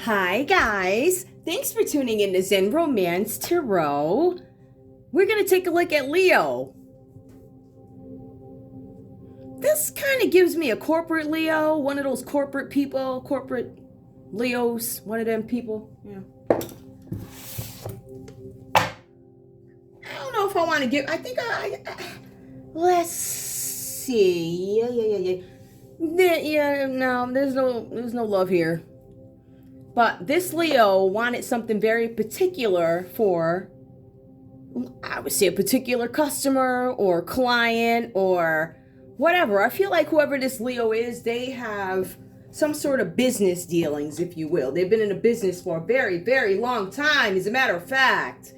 Hi guys, thanks for tuning in to Zen Romance Tarot. We're going to take a look at Leo. This kind of gives me a corporate Leo, one of those corporate people, corporate Leos, one of them people. Yeah. I don't know if I want to give, let's see. No, there's no love here. But this Leo wanted something very particular for, I would say, a particular customer or client or whatever. I feel like whoever this Leo is, they have some sort of business dealings, if you will. They've been in a business for a very, very long time. As a matter of fact,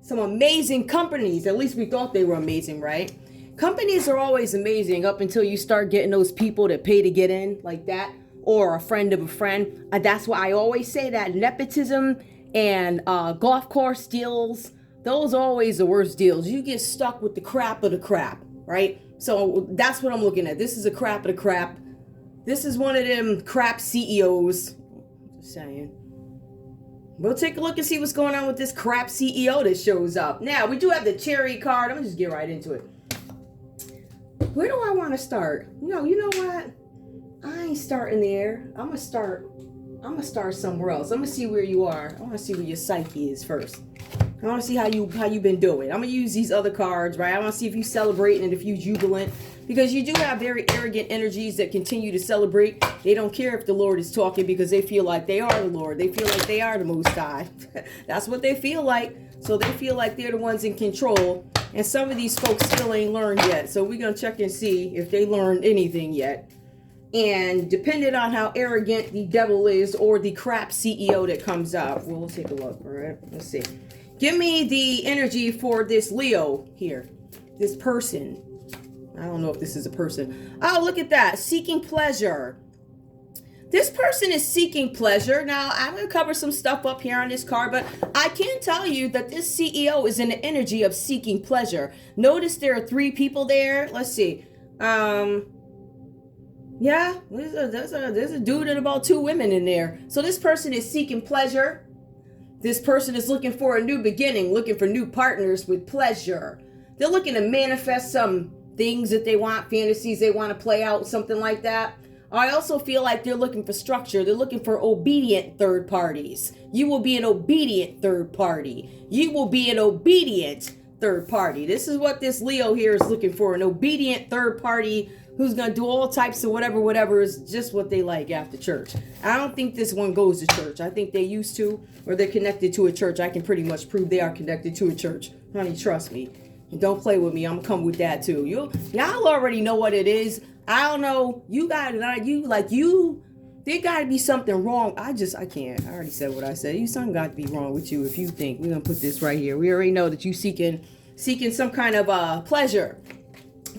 some amazing companies. At least we thought they were amazing, right? Companies are always amazing up until you start getting those people that pay to get in, like that. Or a friend of a friend. That's why I always say that nepotism and golf course deals, those are always the worst deals. You get stuck with the crap of the crap, right? So that's what I'm looking at. This is a crap of the crap. This is one of them crap CEOs. Just saying. We'll take a look and see what's going on with this crap CEO that shows up. Now, we do have the cherry card. I'm gonna just get right into it. Where do I want to start? You know what? I ain't starting there. I'm gonna start somewhere else. I'm gonna see where you are. I want to see where your psyche is first. I want to see how you been doing. I'm gonna use these other cards, right? I want to see if you celebrating and if you jubilant, because you do have very arrogant energies that continue to celebrate. They don't care if the Lord is talking because they feel like they are the Lord. They feel like they are the Most High. That's what they feel like. So they feel like they're the ones in control. And some of these folks still ain't learned yet. So we're gonna check and see if they learned anything yet. And depending on how arrogant the devil is or the crap CEO that comes up, we'll take a look. All right, let's see. Give me the energy for this Leo here, this person. I don't know if this is a person. Oh, look at that, seeking pleasure. This person is seeking pleasure. Now, I'm going to cover some stuff up here on this card, but I can tell you that this CEO is in the energy of seeking pleasure. Notice there are 3 people there. Let's see. Yeah, there's a dude and about 2 women in there. So this person is seeking pleasure. This person is looking for a new beginning, looking for new partners with pleasure. They're looking to manifest some things that they want, fantasies they want to play out, something like that. I also feel like they're looking for structure. They're looking for obedient third parties. You will be an obedient third party. You will be an obedient third party. This is what this Leo here is looking for, an obedient third party who's going to do all types of whatever is just what they like after church. I don't think this one goes to church. I think they used to, or they're connected to a church. I can pretty much prove they are connected to a church. Honey, trust me. And don't play with me. I'm going to come with that too. Y'all already know what it is. I don't know. There got to be something wrong. I can't. I already said what I said. Something got to be wrong with you if you think. We're going to put this right here. We already know that you seeking some kind of pleasure.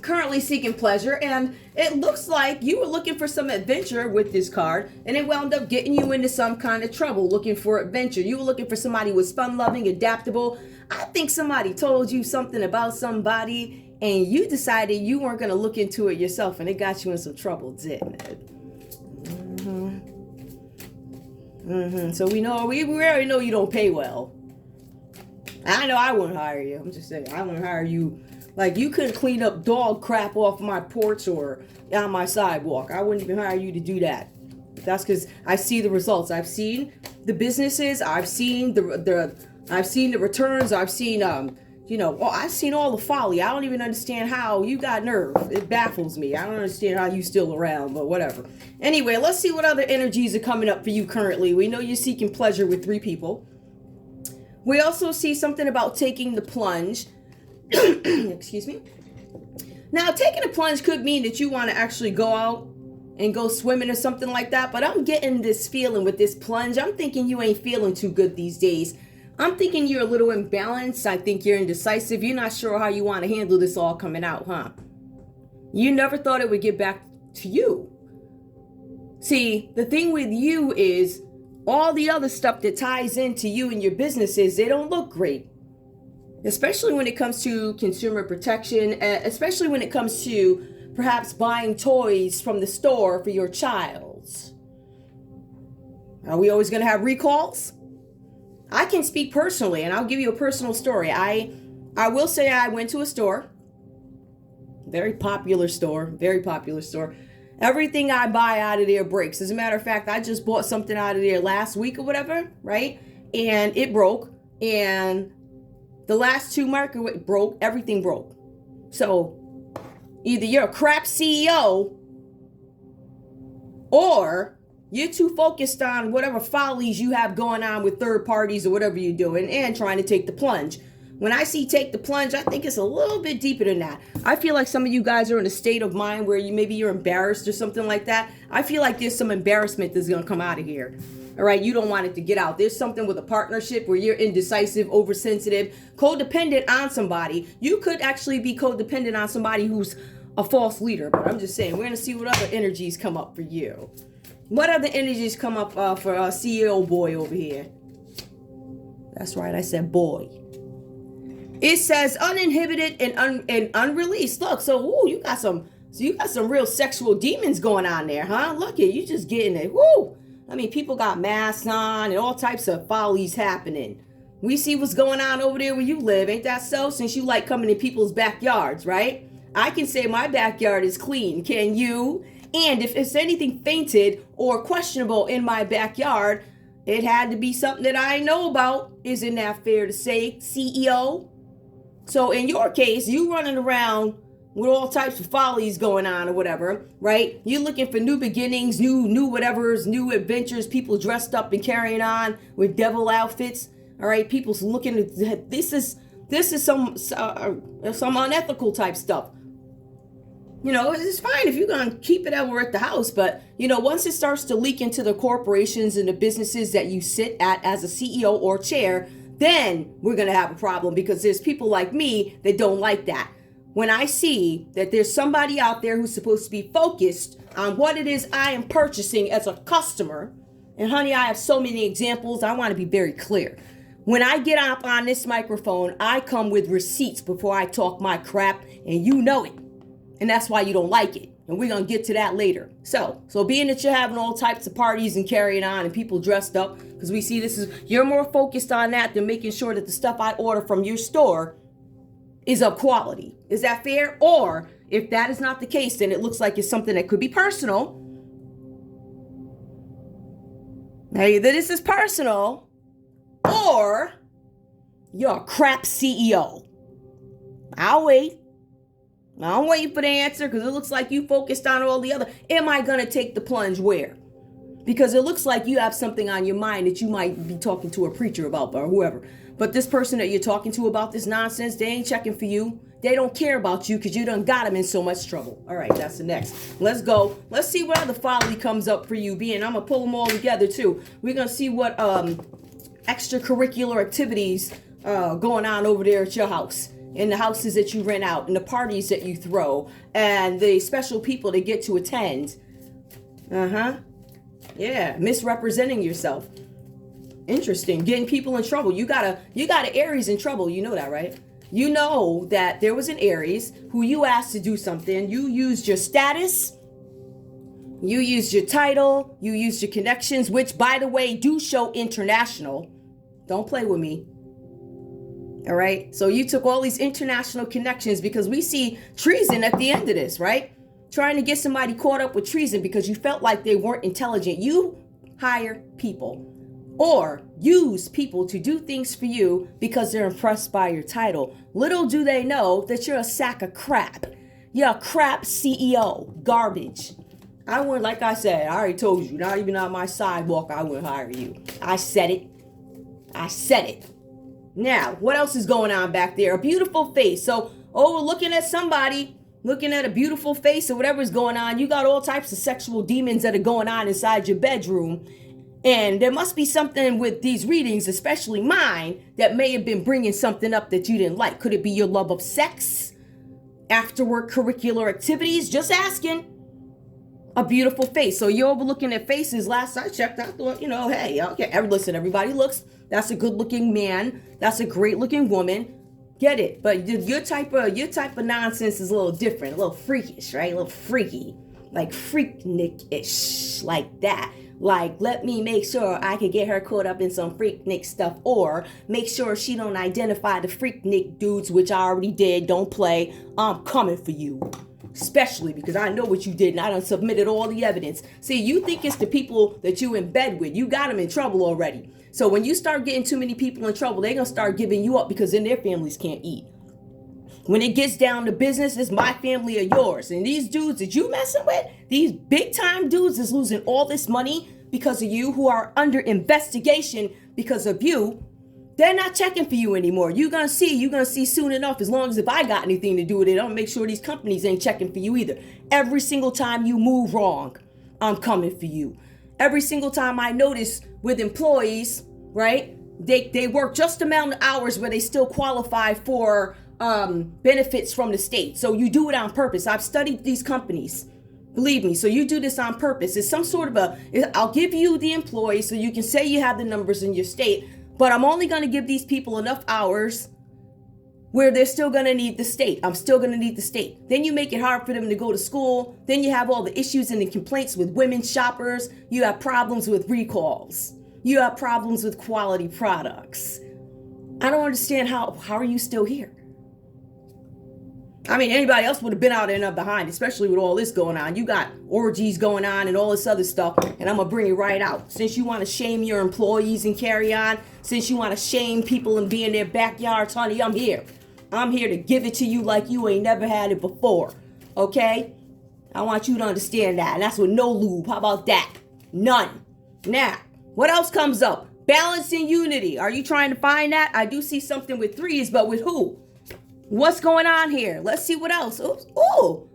Currently seeking pleasure, and it looks like you were looking for some adventure with this card, and it wound up getting you into some kind of trouble looking for adventure. You were looking for somebody who was fun-loving, adaptable. I think somebody told you something about somebody, and you decided you weren't going to look into it yourself, and it got you in some trouble, didn't it? So we already know you don't pay well. I know I wouldn't hire you. I'm just saying, I wouldn't hire you. Like, you couldn't clean up dog crap off my porch or on my sidewalk. I wouldn't even hire you to do that. That's because I see the results. I've seen the businesses. I've seen the returns. I've seen I've seen all the folly. I don't even understand how you got nerve. It baffles me. I don't understand how you still around, but whatever. Anyway, let's see what other energies are coming up for you currently. We know you're seeking pleasure with 3 people. We also see something about taking the plunge. Excuse me. Now, taking a plunge could mean that you want to actually go out and go swimming or something like that, but I'm getting this feeling with this plunge. I'm thinking you ain't feeling too good these days. I'm thinking you're a little imbalanced. I think you're indecisive. You're not sure how you want to handle this all coming out, huh? You never thought it would get back to you. See, the thing with you is all the other stuff that ties into you and your businesses, they don't look great. Especially when it comes to consumer protection, especially when it comes to perhaps buying toys from the store for your child. Are we always going to have recalls? I can speak personally, and I'll give you a personal story. I will say I went to a store, very popular store. Everything I buy out of there breaks. As a matter of fact, I just bought something out of there last week or whatever, right? And it broke. And the last two microwave broke. Everything broke. So either you're a crap CEO or you're too focused on whatever follies you have going on with third parties or whatever you're doing and trying to take the plunge. When I see take the plunge, I think it's a little bit deeper than that. I feel like some of you guys are in a state of mind where maybe you're embarrassed or something like that. I feel like there's some embarrassment that's going to come out of here. All right, you don't want it to get out. There's something with a partnership where you're indecisive, oversensitive, codependent on somebody. You could actually be codependent on somebody who's a false leader. But I'm just saying, we're going to see what other energies come up for you. What other energies come up for our CEO boy over here? That's right, I said boy. It says uninhibited and unreleased. Look, so you got some real sexual demons going on there, huh? Look at you just getting it. Woo! I mean, people got masks on and all types of follies happening. We see what's going on over there where you live, ain't that so? Since you like coming in people's backyards, right? I can say my backyard is clean. Can you? And if it's anything fainted or questionable in my backyard, it had to be something that I know about. Isn't that fair to say, CEO? So in your case, you running around with all types of follies going on or whatever, right? You're looking for new beginnings, new whatevers, new adventures, people dressed up and carrying on with devil outfits. All right, people's looking at this is some unethical type stuff. You know, it's fine if you're going to keep it over at the house, but, you know, once it starts to leak into the corporations and the businesses that you sit at as a CEO or chair, then we're going to have a problem because there's people like me that don't like that. When I see that there's somebody out there who's supposed to be focused on what it is I am purchasing as a customer, and honey, I have so many examples, I want to be very clear. When I get up on this microphone, I come with receipts before I talk my crap, and you know it. And that's why you don't like it. And we're going to get to that later. So being that you're having all types of parties and carrying on and people dressed up, because we see you're more focused on that than making sure that the stuff I order from your store is of quality. Is that fair? Or if that is not the case, then it looks like it's something that could be personal. Now, either this is personal or you're a crap CEO. I'll wait. I'm waiting for the answer because it looks like you focused on all the other. Am I going to take the plunge where? Because it looks like you have something on your mind that you might be talking to a preacher about or whoever. But this person that you're talking to about this nonsense, they ain't checking for you. They don't care about you because you done got them in so much trouble. All right, that's the next. Let's go. Let's see what other folly comes up for you. I'm going to pull them all together too. We're going to see what extracurricular activities going on over there at your house. In the houses that you rent out, and the parties that you throw, and the special people that get to attend. Yeah, misrepresenting yourself. Interesting. Getting people in trouble. You got a Aries in trouble. You know that, right? You know that there was an Aries who you asked to do something. You used your status. You used your title. You used your connections, which, by the way, do show international. Don't play with me. All right. So you took all these international connections because we see treason at the end of this, right? Trying to get somebody caught up with treason because you felt like they weren't intelligent. You hire people or use people to do things for you because they're impressed by your title. Little do they know that you're a sack of crap. You're a crap CEO. Garbage. I wouldn't, like I said, I already told you, not even on my sidewalk, I wouldn't hire you. I said it. Now, what else is going on back there? A beautiful face. So, we're looking at somebody, looking at a beautiful face or whatever's going on. You got all types of sexual demons that are going on inside your bedroom. And there must be something with these readings, especially mine, that may have been bringing something up that you didn't like. Could it be your love of sex? After-work curricular activities? Just asking. A beautiful face. So you're overlooking at faces. Last I checked, I thought, hey, okay, listen, everybody looks. That's a good-looking man. That's a great-looking woman. Get it? But your type of nonsense is a little different, a little freakish, right? A little freaky. like freaknik-ish, like that. Like, let me make sure I can get her caught up in some freaknik stuff, or make sure she don't identify the freaknik dudes, which I already did. Don't play. I'm coming for you. Especially because I know what you did and I done submitted all the evidence. See, you think it's the people that you in bed with. You got them in trouble already. So when you start getting too many people in trouble, they're going to start giving you up because then their families can't eat. When it gets down to business, it's my family or yours. And these dudes that you messing with, these big time dudes is losing all this money because of you, who are under investigation because of you. They're not checking for you anymore. You're going to see soon enough, as long as if I got anything to do with it, I'll make sure these companies ain't checking for you either. Every single time you move wrong, I'm coming for you. Every single time I notice with employees, right, they work just the amount of hours where they still qualify for benefits from the state. So you do it on purpose. I've studied these companies. Believe me, so you do this on purpose. It's some sort of I'll give you the employees so you can say you have the numbers in your state, but I'm only going to give these people enough hours where they're still going to need the state. I'm still going to need the state. Then you make it hard for them to go to school. Then you have all the issues and the complaints with women shoppers. You have problems with recalls. You have problems with quality products. I don't understand how are you still here? I mean, anybody else would have been out there and up behind, especially with all this going on. You got orgies going on and all this other stuff, and I'm going to bring it right out. Since you want to shame your employees and carry on, since you want to shame people and be in their backyards, honey, I'm here. I'm here to give it to you like you ain't never had it before, okay? I want you to understand that, and that's with no lube. How about that? None. Now, what else comes up? Balance and unity. Are you trying to find that? I do see something with threes, but with who? What's going on here? Let's see what else. Oops. Oh,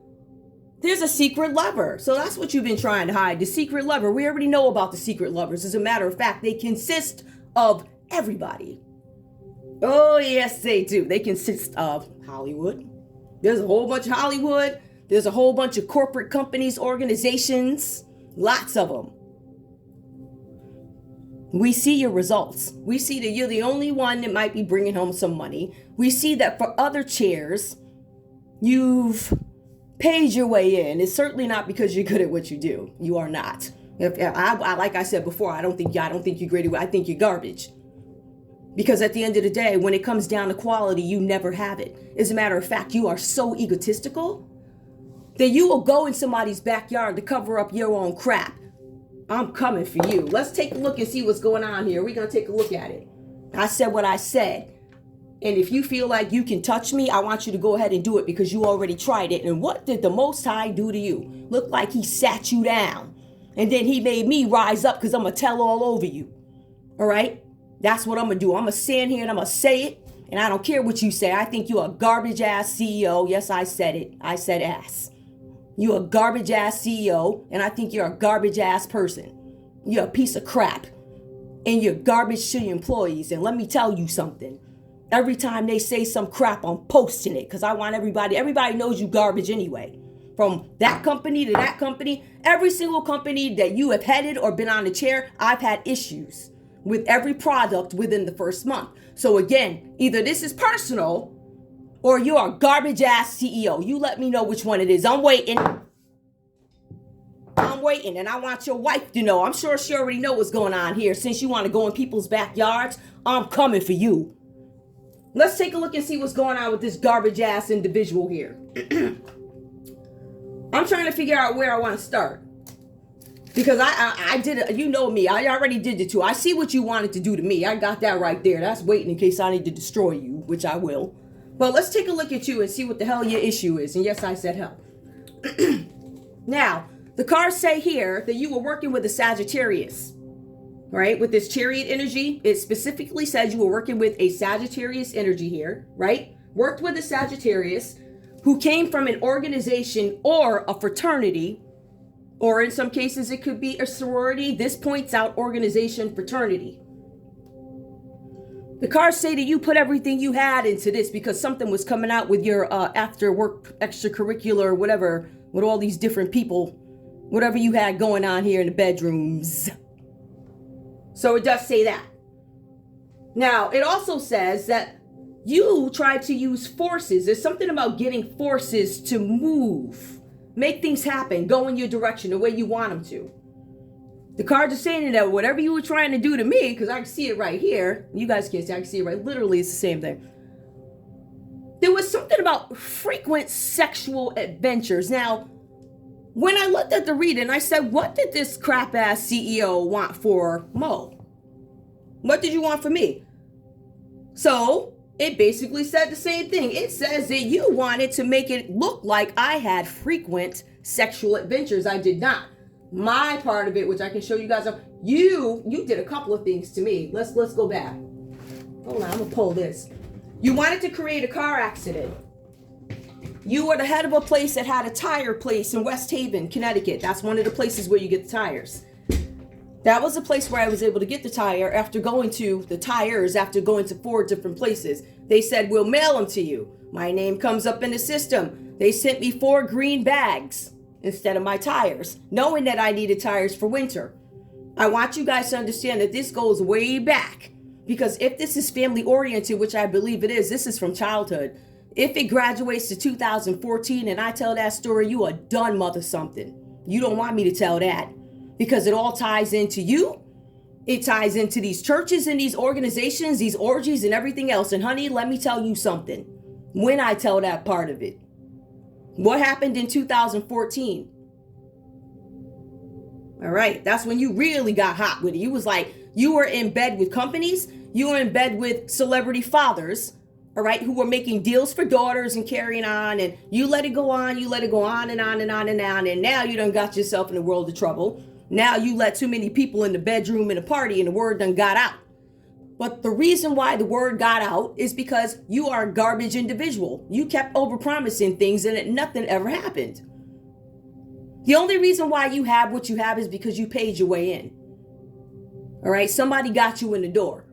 there's a secret lover. So that's what you've been trying to hide. The secret lover. We already know about the secret lovers. As a matter of fact, they consist of everybody. Oh, yes, they do. They consist of Hollywood. There's a whole bunch of Hollywood. There's a whole bunch of corporate companies, organizations, lots of them. We see your results. We see that you're the only one that might be bringing home some money. We see that for other chairs, you've paid your way in. It's certainly not because you're good at what you do. You are not. Like I said before, I don't think you're great at it. I think you're garbage. Because at the end of the day, when it comes down to quality, you never have it. As a matter of fact, you are so egotistical that you will go in somebody's backyard to cover up your own crap. I'm coming for you. Let's take a look and see what's going on here. We're going to take a look at it. I said what I said. And if you feel like you can touch me, I want you to go ahead and do it because you already tried it. And what did the Most High do to you? Looked like he sat you down. And then he made me rise up because I'm going to tell all over you. All right? That's what I'm going to do. I'm going to stand here and I'm going to say it. And I don't care what you say. I think you're a garbage ass CEO. Yes, I said it. I said ass. You're a garbage ass CEO, and I think you're a garbage ass person. You're a piece of crap, and you're garbage to your employees. And let me tell you something. Every time they say some crap, I'm posting it because I want everybody knows you garbage anyway. From that company to that company, every single company that you have headed or been on the chair, I've had issues with every product within the first month. So again, either this is personal or you're a garbage ass CEO. You let me know which one it is. I'm waiting. And I want your wife to know. I'm sure she already know what's going on here. Since you want to go in people's backyards, I'm coming for you. Let's take a look and see what's going on with this garbage ass individual here. I'm trying to figure out where I want to start. Because I did it. You know me. I already did it too. I see what you wanted to do to me. I got that right there. That's waiting in case I need to destroy you, which I will. Well, let's take a look at you and see what the hell your issue is. And yes, I said hell. Now, the cards say here that you were working with a Sagittarius, right? With this chariot energy, it specifically says you were working with a Sagittarius energy here, right? Worked with a Sagittarius who came from an organization or a fraternity, or in some cases it could be a sorority. This points out organization, fraternity. The cards say that you put everything you had into this because something was coming out with your after work extracurricular, whatever, with all these different people, whatever you had going on here in the bedrooms. So it does say that. Now, it also says that you tried to use forces. There's something about getting forces to move make things happen, go in your direction the way you want them to. The cards are saying that whatever you were trying to do to me, because I can see it right here. You guys can't see, I can see it right. Literally, it's the same thing. There was something about frequent sexual adventures. Now, when I looked at the reading, I said, what did this crap-ass CEO want for Mo? What did you want for me? So, it basically said the same thing. It says that you wanted to make it look like I had frequent sexual adventures. I did not. My part of it, which I can show you guys, you did a couple of things to me. Let's go back. Hold on, I'm gonna pull this. You wanted to create a car accident. You were the head of a place that had a tire place in West Haven, Connecticut. That's one of the places where you get the tires. That was the place where I was able to get the tire after going to 4 different places. They said, we'll mail them to you. My name comes up in the system. They sent me 4 green bags instead of my tires, knowing that I needed tires for winter. I want you guys to understand that this goes way back, because if this is family oriented, which I believe it is, this is from childhood. If it graduates to 2014 and I tell that story, you are done mother something. You don't want me to tell that, because it all ties into you. It ties into these churches and these organizations, these orgies and everything else. And honey, let me tell you something. When I tell that part of it, what happened in 2014? All right, that's when you really got hot with it. You was like, you were in bed with companies. You were in bed with celebrity fathers, all right, who were making deals for daughters and carrying on. And you let it go on. You let it go on and on and on and on. And now you done got yourself in a world of trouble. Now you let too many people in the bedroom in a party and the word done got out. But the reason why the word got out is because you are a garbage individual. You kept overpromising things and nothing ever happened. The only reason why you have what you have is because you paid your way in. All right, somebody got you in the door.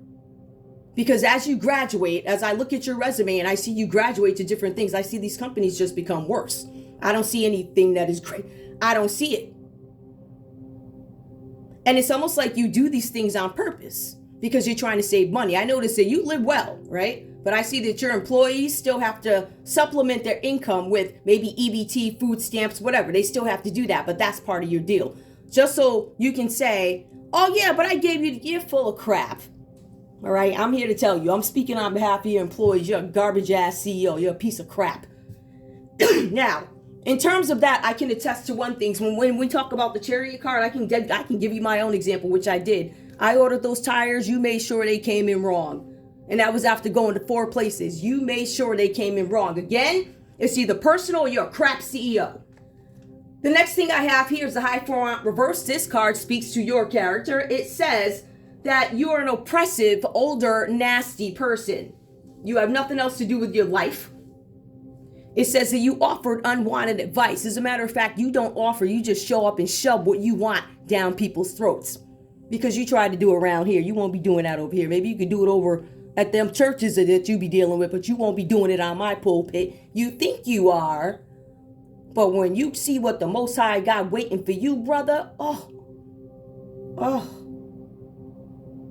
Because as you graduate, as I look at your resume and I see you graduate to different things, I see these companies just become worse. I don't see anything that is great. I don't see it. And it's almost like you do these things on purpose because you're trying to save money. I notice that you live well, right? But I see that your employees still have to supplement their income with maybe EBT, food stamps, whatever. They still have to do that, but that's part of your deal. Just so you can say, oh yeah, but I gave you, you're full of crap. All right, I'm here to tell you, I'm speaking on behalf of your employees. You're a garbage ass CEO. You're a piece of crap. Now, in terms of that, I can attest to one thing. When we talk about the chariot card, I can give you my own example, which I did. I ordered those tires. You made sure they came in wrong. And that was after going to 4 places. You made sure they came in wrong. Again, it's either personal or you're a crap CEO. The next thing I have here is the High Four reverse. This card speaks to your character. It says that you are an oppressive, older, nasty person. You have nothing else to do with your life. It says that you offered unwanted advice. As a matter of fact, you don't offer. You just show up and shove what you want down people's throats. Because you tried to do it around here. You won't be doing that over here. Maybe you could do it over at them churches that you be dealing with, but you won't be doing it on my pulpit. You think you are. But when you see what the Most High got waiting for you, brother,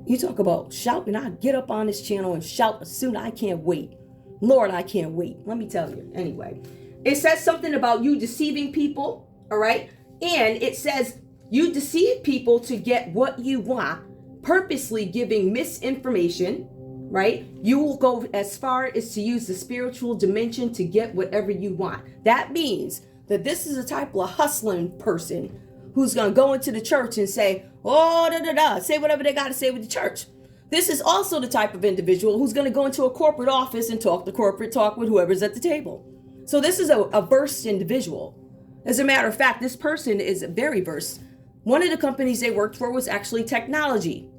you talk about shouting. I get up on this channel and shout soon. I can't wait. Lord, I can't wait. Let me tell you. Anyway, it says something about you deceiving people. All right. And it says you deceive people to get what you want, purposely giving misinformation. Right? You will go as far as to use the spiritual dimension to get whatever you want. That means that this is a type of hustling person who's going to go into the church and say, say whatever they got to say with the church. This is also the type of individual who's going to go into a corporate office and talk the corporate talk with whoever's at the table. So this is a versed individual. As a matter of fact, this person is very versed. One of the companies they worked for was actually technology.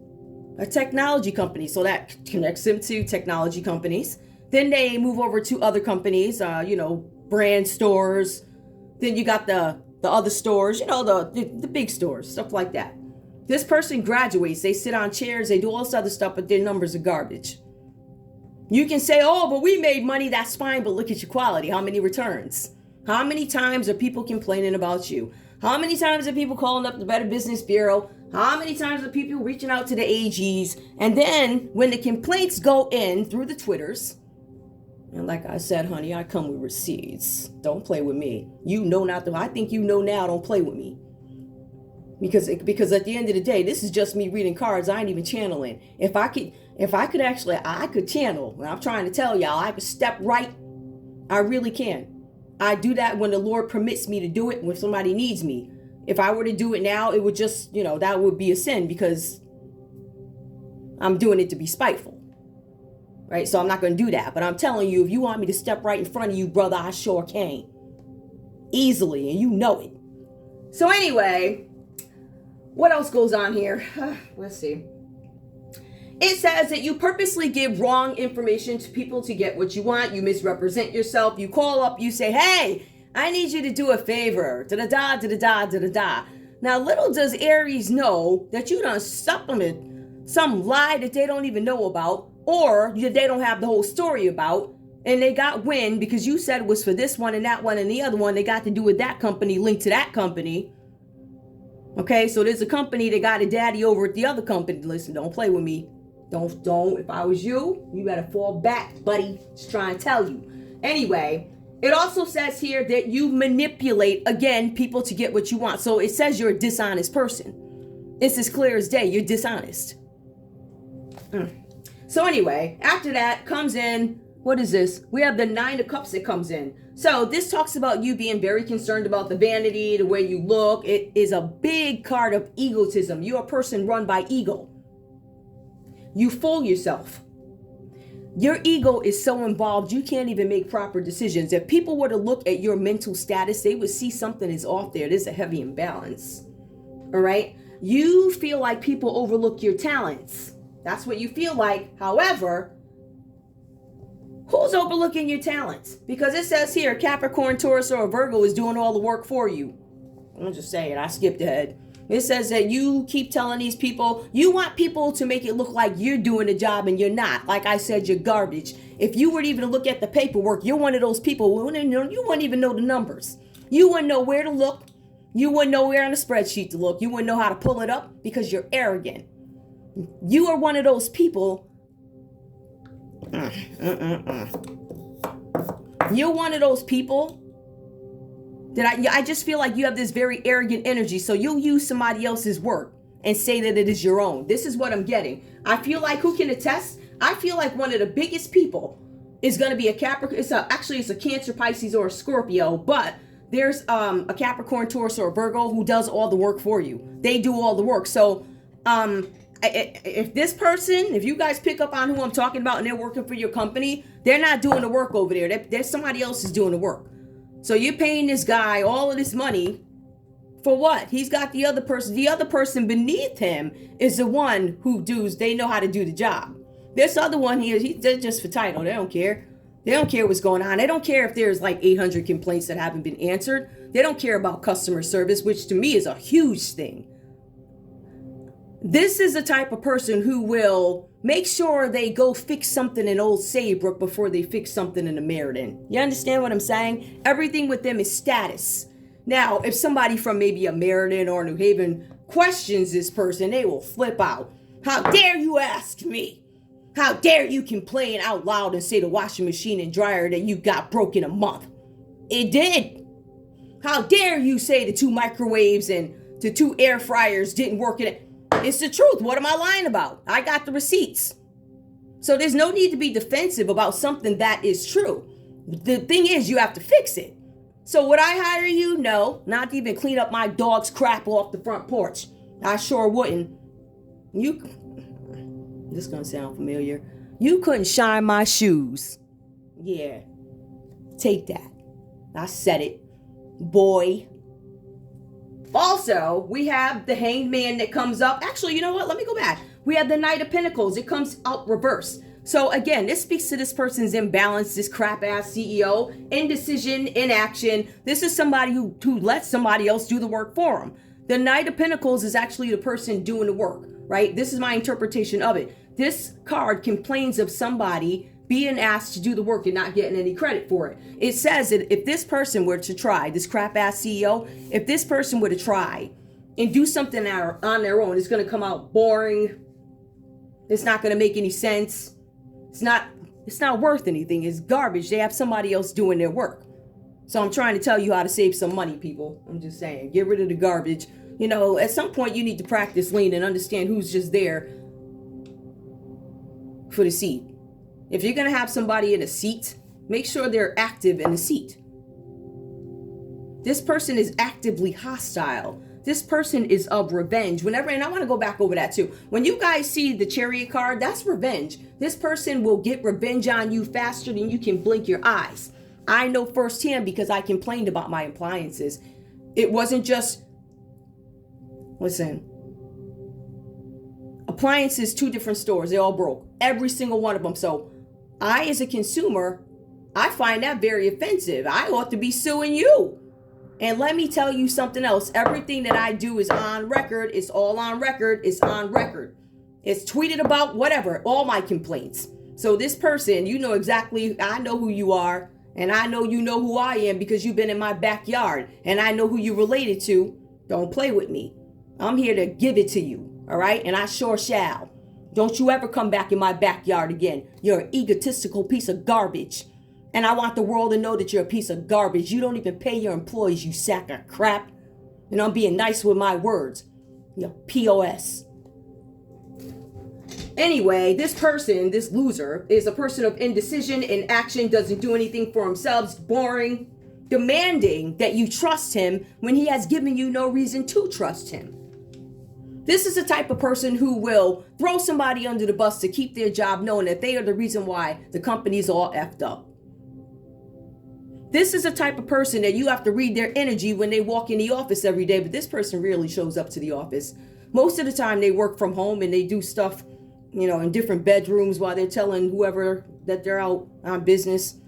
A technology company, so that connects them to technology companies. Then they move over to other companies, brand stores. Then you got the other stores, the big stores, stuff like that. This person graduates, they sit on chairs, they do all this other stuff, but their numbers are garbage. You can say, oh, but we made money, that's fine, but look at your quality. How many returns? How many times are people complaining about you? How many times are people calling up the Better Business Bureau? How many times are people reaching out to the AGs? And then when the complaints go in through the Twitters, And like I said, honey, I come with receipts. Don't play with me. You know not to. I think you know now. Don't play with me. Because at the end of the day, this is just me reading cards. I ain't even channeling. If I could actually, I could channel. And I'm trying to tell y'all, I could step right. I really can. I do that when the Lord permits me to do it, when somebody needs me. If I were to do it now, it would just, that would be a sin because I'm doing it to be spiteful. Right? So I'm not going to do that. But I'm telling you, if you want me to step right in front of you, brother, I sure can. Easily. And you know it. So anyway, what else goes on here? Let's see. It says that you purposely give wrong information to people to get what you want. You misrepresent yourself. You call up, you say, hey, I need you to do a favor. Da-da-da, da-da-da, da-da-da. Now, little does Aries know that you done supplement some lie that they don't even know about, or they don't have the whole story about, and they got wind because you said it was for this one and that one and the other one. They got to do with that company, linked to that company. Okay, so there's a company that got a daddy over at the other company. Listen, don't play with me. Don't. If I was you, you better fall back, buddy. Just trying to tell you. Anyway, it also says here that you manipulate, again, people to get what you want. So it says you're a dishonest person. It's as clear as day. You're dishonest. So anyway, after that comes in, what is this? We have the 9 of Cups that comes in. So this talks about you being very concerned about the vanity, the way you look. It is a big card of egotism. You're a person run by ego. You fool yourself. Your ego is so involved, you can't even make proper decisions. If people were to look at your mental status, they would see something is off there. There's a heavy imbalance. All right? You feel like people overlook your talents. That's what you feel like. However, who's overlooking your talents? Because it says here, Capricorn, Taurus, or Virgo is doing all the work for you. I'm just saying, I skipped ahead. It says that you keep telling these people, you want people to make it look like you're doing the job and you're not. Like I said, you're garbage. If you were to even look at the paperwork, you're one of those people, you wouldn't even know the numbers. You wouldn't know where to look. You wouldn't know where on the spreadsheet to look. You wouldn't know how to pull it up because you're arrogant. You are one of those people. You're one of those people that I just feel like you have this very arrogant energy. So you'll use somebody else's work and say that it is your own. This is what I'm getting. I feel like, who can attest? I feel like one of the biggest people is going to be a Capricorn. It's a Cancer, Pisces, or a Scorpio. But there's a Capricorn, Taurus, or a Virgo who does all the work for you. They do all the work. So if this person, if you guys pick up on who I'm talking about and they're working for your company, they're not doing the work over there. There's somebody else is doing the work. So you're paying this guy all of this money for what? He's got the other person. The other person beneath him is the one who they know how to do the job. This other one here, they're just for title. They don't care. They don't care what's going on. They don't care if there's like 800 complaints that haven't been answered. They don't care about customer service, which to me is a huge thing. This is the type of person who will make sure they go fix something in Old Saybrook before they fix something in the Meriden. You understand what I'm saying? Everything with them is status. Now, if somebody from maybe a Meriden or New Haven questions this person, they will flip out. How dare you ask me? How dare you complain out loud and say the washing machine and dryer that you got broke in a month? It did. How dare you say the 2 microwaves and the 2 air fryers didn't work in it? It's the truth. What am I lying about? I got the receipts. So there's no need to be defensive about something that is true. The thing is, you have to fix it. So would I hire you? No, not to even clean up my dog's crap off the front porch. I sure wouldn't. This is going to sound familiar. You couldn't shine my shoes. Yeah. Take that. I said it. Boy. Also, we have the Hanged Man that comes up. Actually, you know what? Let me go back. We have the Knight of Pentacles. It comes out reverse. So again, this speaks to this person's imbalance, this crap-ass CEO, indecision, inaction. This is somebody who lets somebody else do the work for them. The Knight of Pentacles is actually the person doing the work, right? This is my interpretation of it. This card complains of somebody being asked to do the work and not getting any credit for it. It says that if this person were to try, this crap-ass CEO, if this person were to try and do something on their own, it's going to come out boring. It's not going to make any sense. It's not It's not worth anything. It's garbage. They have somebody else doing their work. So I'm trying to tell you how to save some money, people. I'm just saying, get rid of the garbage. You know, at some point you need to practice lean and understand who's just there for the seat. If you're going to have somebody in a seat, make sure they're active in the seat. This person is actively hostile. This person is of revenge. Whenever, and I want to go back over that too. When you guys see the Chariot card, that's revenge. This person will get revenge on you faster than you can blink your eyes. I know firsthand because I complained about my appliances. It wasn't just, listen, appliances, 2 different stores, they all broke. Every single one of them. So I, as a consumer, I find that very offensive. I ought to be suing you. And let me tell you something else. Everything that I do is on record. It's all on record. It's on record. It's tweeted about, whatever, all my complaints. So this person, you know exactly, I know who you are. And I know you know who I am because you've been in my backyard. And I know who you related to. Don't play with me. I'm here to give it to you. All right? And I sure shall. Don't you ever come back in my backyard again. You're an egotistical piece of garbage. And I want the world to know that you're a piece of garbage. You don't even pay your employees, you sack of crap. And I'm being nice with my words. You know, POS. Anyway, this person, this loser, is a person of indecision, inaction, doesn't do anything for themselves, boring, demanding that you trust him when he has given you no reason to trust him. This is the type of person who will throw somebody under the bus to keep their job, knowing that they are the reason why the company's all effed up. This is the type of person that you have to read their energy when they walk in the office every day, but this person rarely shows up to the office. Most of the time they work from home and they do stuff, you know, in different bedrooms while they're telling whoever that they're out on business.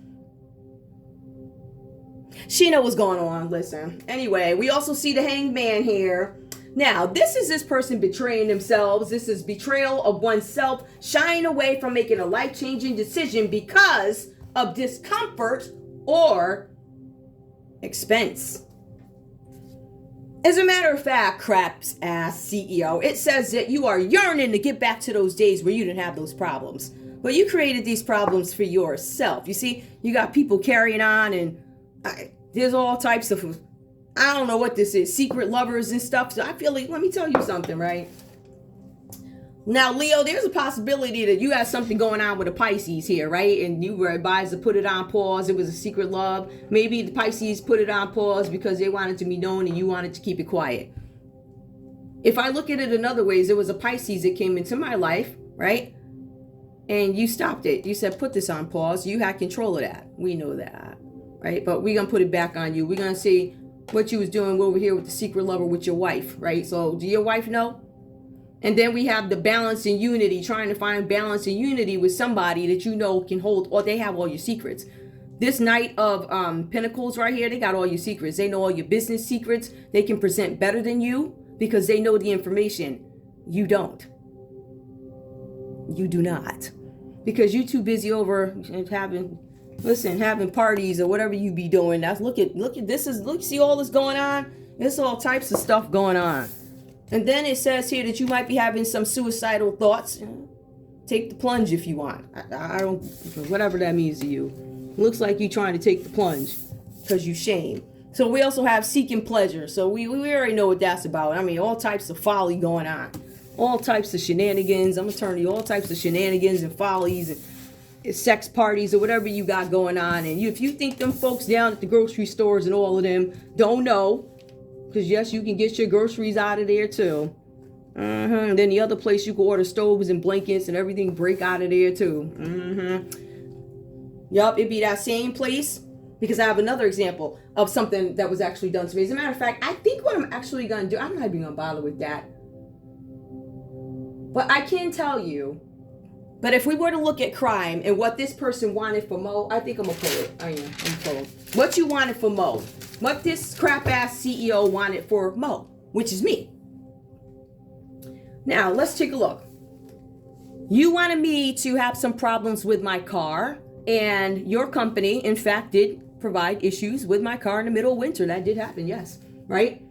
She knows what's going on, listen. Anyway, we also see the Hanged Man here. Now, this is this person betraying themselves. This is betrayal of oneself, shying away from making a life-changing decision because of discomfort or expense. As a matter of fact, crap's ass CEO, it says that you are yearning to get back to those days where you didn't have those problems. But you created these problems for yourself. You see, you got people carrying on and there's all types of, I don't know what this is, secret lovers and stuff. So I feel like, let me tell you something, right? Now, Leo, there's a possibility that you have something going on with a Pisces here, right? And you were advised to put it on pause. It was a secret love. Maybe the Pisces put it on pause because they wanted to be known and you wanted to keep it quiet. If I look at it in other ways, there was a Pisces that came into my life, right? And you stopped it. You said, put this on pause. You had control of that. We know that, right? But we're going to put it back on you. We're going to see what you was doing over here with the secret lover with your wife, right? So do your wife know? And then we have the balance and unity, trying to find balance and unity with somebody that you know can hold, or they have all your secrets. This Knight of Pentacles right here, they got all your secrets. They know all your business secrets. They can present better than you because they know the information. You don't. You do not. Because you're too busy over having parties or whatever you be doing. That's look at this is look, see all this going on? There's all types of stuff going on. And then it says here that you might be having some suicidal thoughts. Take the plunge if you want. I don't, whatever that means to you. Looks like you trying to take the plunge because you shame. So we also have seeking pleasure. So we already know what that's about. I mean, all types of folly going on. All types of shenanigans. I'm going to turn to you all types of shenanigans and follies and sex parties or whatever you got going on. And if you think them folks down at the grocery stores and all of them don't know, because yes, you can get your groceries out of there too. And then the other place you can order stoves and blankets and everything break out of there too. Yup, it'd be that same place. Because I have another example of something that was actually done to me. As a matter of fact, I think what I'm actually going to do, I'm not even going to bother with that. But I can tell you, but if we were to look at crime and what this person wanted for Mo, I think I'm going to pull it. I am. I'm pull it. What you wanted for Mo. What this crap-ass CEO wanted for Mo, which is me. Now, let's take a look. You wanted me to have some problems with my car, and your company, in fact, did provide issues with my car in the middle of winter. That did happen, yes, right?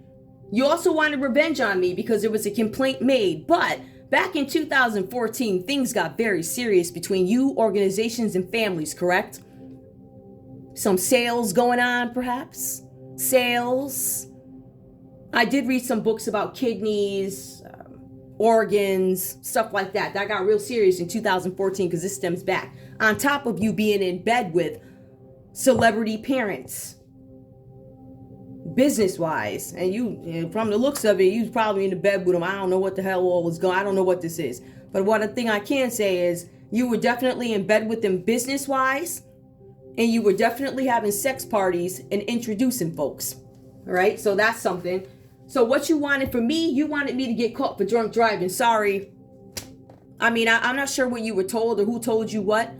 You also wanted revenge on me because there was a complaint made, but Back in 2014, things got very serious between you, organizations, and families, correct? Some sales going on, perhaps? Sales. I did read some books about kidneys, organs, stuff like that. That got real serious in 2014 because this stems back. On top of you being in bed with celebrity parents, business-wise, and you from the looks of it, you was probably in the bed with them. I don't know what the hell all was going. I don't know what this is. But one thing I can say is you were definitely in bed with them business-wise, and you were definitely having sex parties and introducing folks. All right, so that's something. So what you wanted from me, you wanted me to get caught for drunk driving. Sorry. I mean, I'm not sure what you were told or who told you what.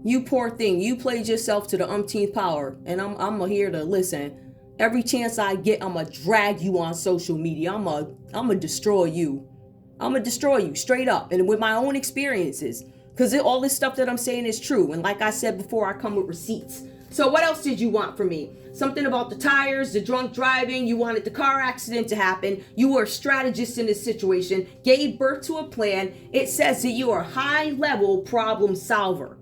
You poor thing. You played yourself to the umpteenth power, and I'm here to listen. Every chance I get, I'm going to drag you on social media. I'm going to destroy you. I'm going to destroy you straight up and with my own experiences. Because all this stuff that I'm saying is true. And like I said before, I come with receipts. So what else did you want from me? Something about the tires, the drunk driving. You wanted the car accident to happen. You were a strategist in this situation. Gave birth to a plan. It says that you are a high-level problem solver.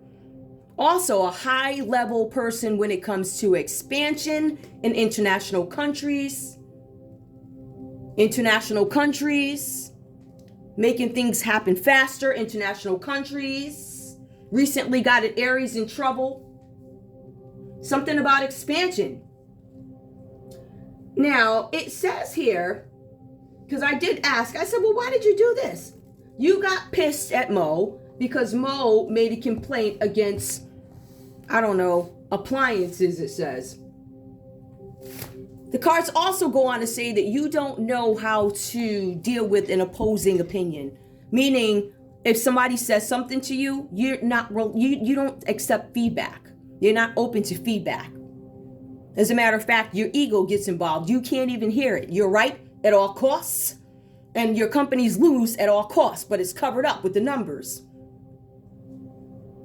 Also a high-level person when it comes to expansion in international countries. Making things happen faster, international countries. Recently got an Aries in trouble. Something about expansion. Now, it says here, because I did ask, I said, well, why did you do this? You got pissed at Mo because Mo made a complaint against, I don't know, appliances, it says. The cards also go on to say that you don't know how to deal with an opposing opinion. Meaning, if somebody says something to you, you don't accept feedback. You're not open to feedback. As a matter of fact, your ego gets involved. You can't even hear it. You're right at all costs, and your companies lose at all costs, but it's covered up with the numbers.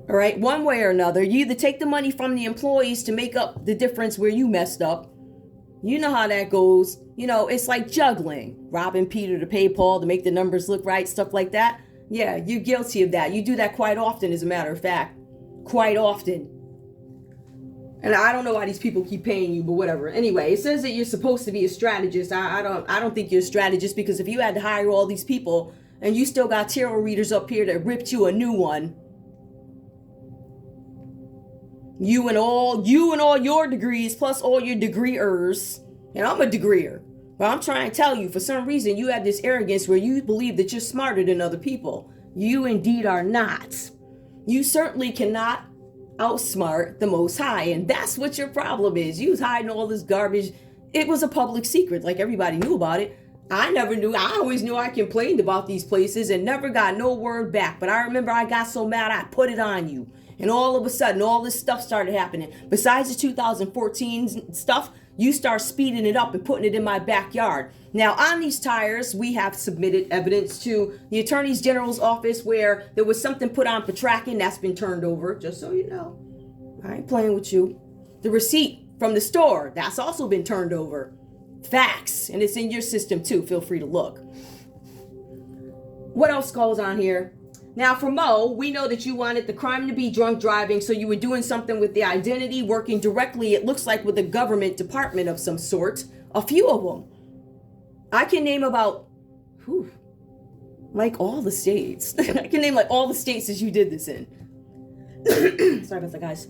All right, one way or another, you either take the money from the employees to make up the difference where you messed up. You know how that goes. You know, it's like juggling. Robbing Peter to pay Paul to make the numbers look right, stuff like that. Yeah, you're guilty of that. You do that quite often, as a matter of fact. Quite often. And I don't know why these people keep paying you, but whatever. Anyway, it says that you're supposed to be a strategist. I don't think you're a strategist, because if you had to hire all these people and you still got tarot readers up here that ripped you a new one, you and all your degrees plus all your degreeers, and I'm a degreer, but I'm trying to tell you, for some reason you have this arrogance where you believe that you're smarter than other people. You indeed are not. You certainly cannot outsmart the Most High, and that's what your problem is. You was hiding all this garbage. It was a public secret, like everybody knew about it. I never knew. I always knew. I complained about these places and never got no word back, but I remember I got so mad I put it on you, and all of a sudden all this stuff started happening. Besides the 2014 stuff, you start speeding it up and putting it in my backyard. Now, on these tires, we have submitted evidence to the Attorney General's office where there was something put on for tracking that's been turned over, just so you know. I ain't playing with you. The receipt from the store, that's also been turned over. Facts, and it's in your system too. Feel free to look. What else goes on here? Now, for Mo, we know that you wanted the crime to be drunk driving, so you were doing something with the identity, working directly, it looks like, with a government department of some sort. A few of them. I can name about, like all the states. I can name like all the states that you did this in. Sorry about that, guys.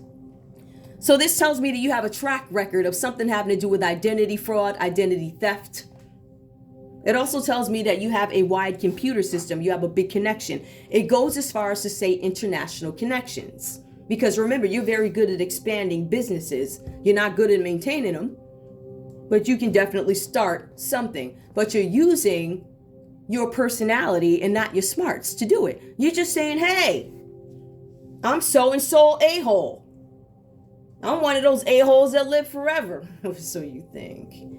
So this tells me that you have a track record of something having to do with identity fraud, identity theft. It also tells me that you have a wide computer system. You have a big connection. It goes as far as to say international connections. Because remember, you're very good at expanding businesses. You're not good at maintaining them. But you can definitely start something. But you're using your personality and not your smarts to do it. You're just saying, hey, I'm so-and-so a-hole. I'm one of those a-holes that live forever. So you think.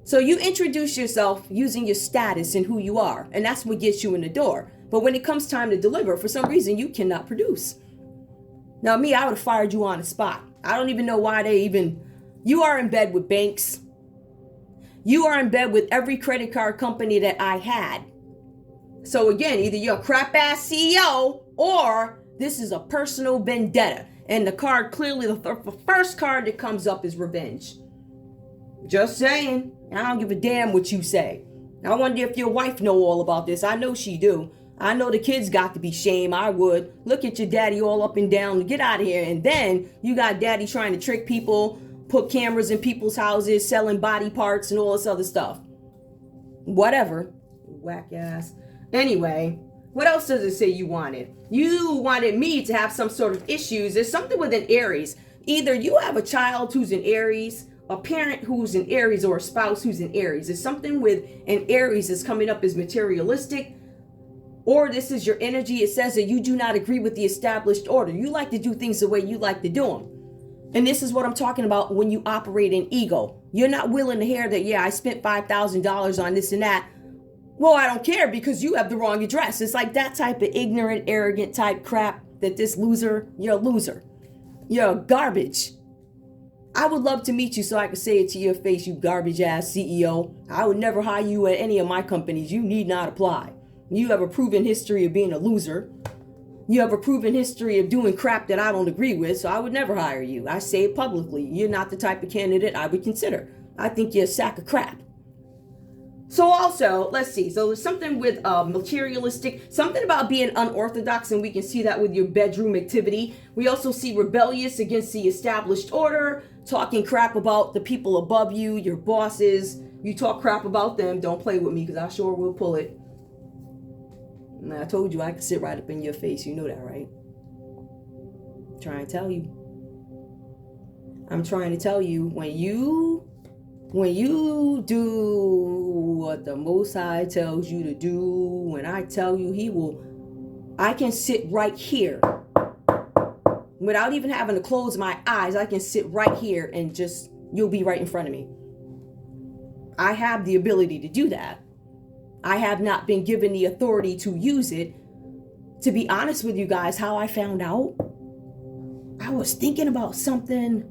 So you introduce yourself using your status and who you are. And that's what gets you in the door. But when it comes time to deliver, for some reason, you cannot produce. Now, me, I would have fired you on the spot. I don't even know why they even... You are in bed with banks. You are in bed with every credit card company that I had. So again, either you're a crap ass CEO or this is a personal vendetta. And the card, clearly the first card that comes up is revenge. Just saying. I don't give a damn what you say. I wonder if your wife know all about this. I know she do. I know the kids got to be shamed. I would. Look at your daddy all up and down. Get out of here. And then you got daddy trying to trick people, put cameras in people's houses, selling body parts and all this other stuff. Whatever. Whack ass. Anyway, what else does it say you wanted? You wanted me to have some sort of issues. There's something with an Aries. Either you have a child who's an Aries, a parent who's an Aries, or a spouse who's an Aries. There's something with an Aries that's coming up as materialistic, or this is your energy. It says that you do not agree with the established order. You like to do things the way you like to do them. And this is what I'm talking about when you operate in ego. You're not willing to hear that, yeah, I spent $5,000 on this and that. Well, I don't care because you have the wrong address. It's like that type of ignorant, arrogant type crap that this loser, you're a loser. You're garbage. I would love to meet you so I could say it to your face, you garbage ass CEO. I would never hire you at any of my companies. You need not apply. You have a proven history of being a loser. You have a proven history of doing crap that I don't agree with, so I would never hire you. I say it publicly. You're not the type of candidate I would consider. I think you're a sack of crap. So also, let's see. So there's something with materialistic, something about being unorthodox, and we can see that with your bedroom activity. We also see rebellious against the established order, talking crap about the people above you, your bosses. You talk crap about them, don't play with me because I sure will pull it. And I told you I could sit right up in your face. You know that, right? I'm trying to tell you. I'm trying to tell you, when you do what the Most High tells you to do, when I tell you He will, I can sit right here without even having to close my eyes. I can sit right here and just, you'll be right in front of me. I have the ability to do that. I have not been given the authority to use it. To be honest with you guys, how I found out, I was thinking about something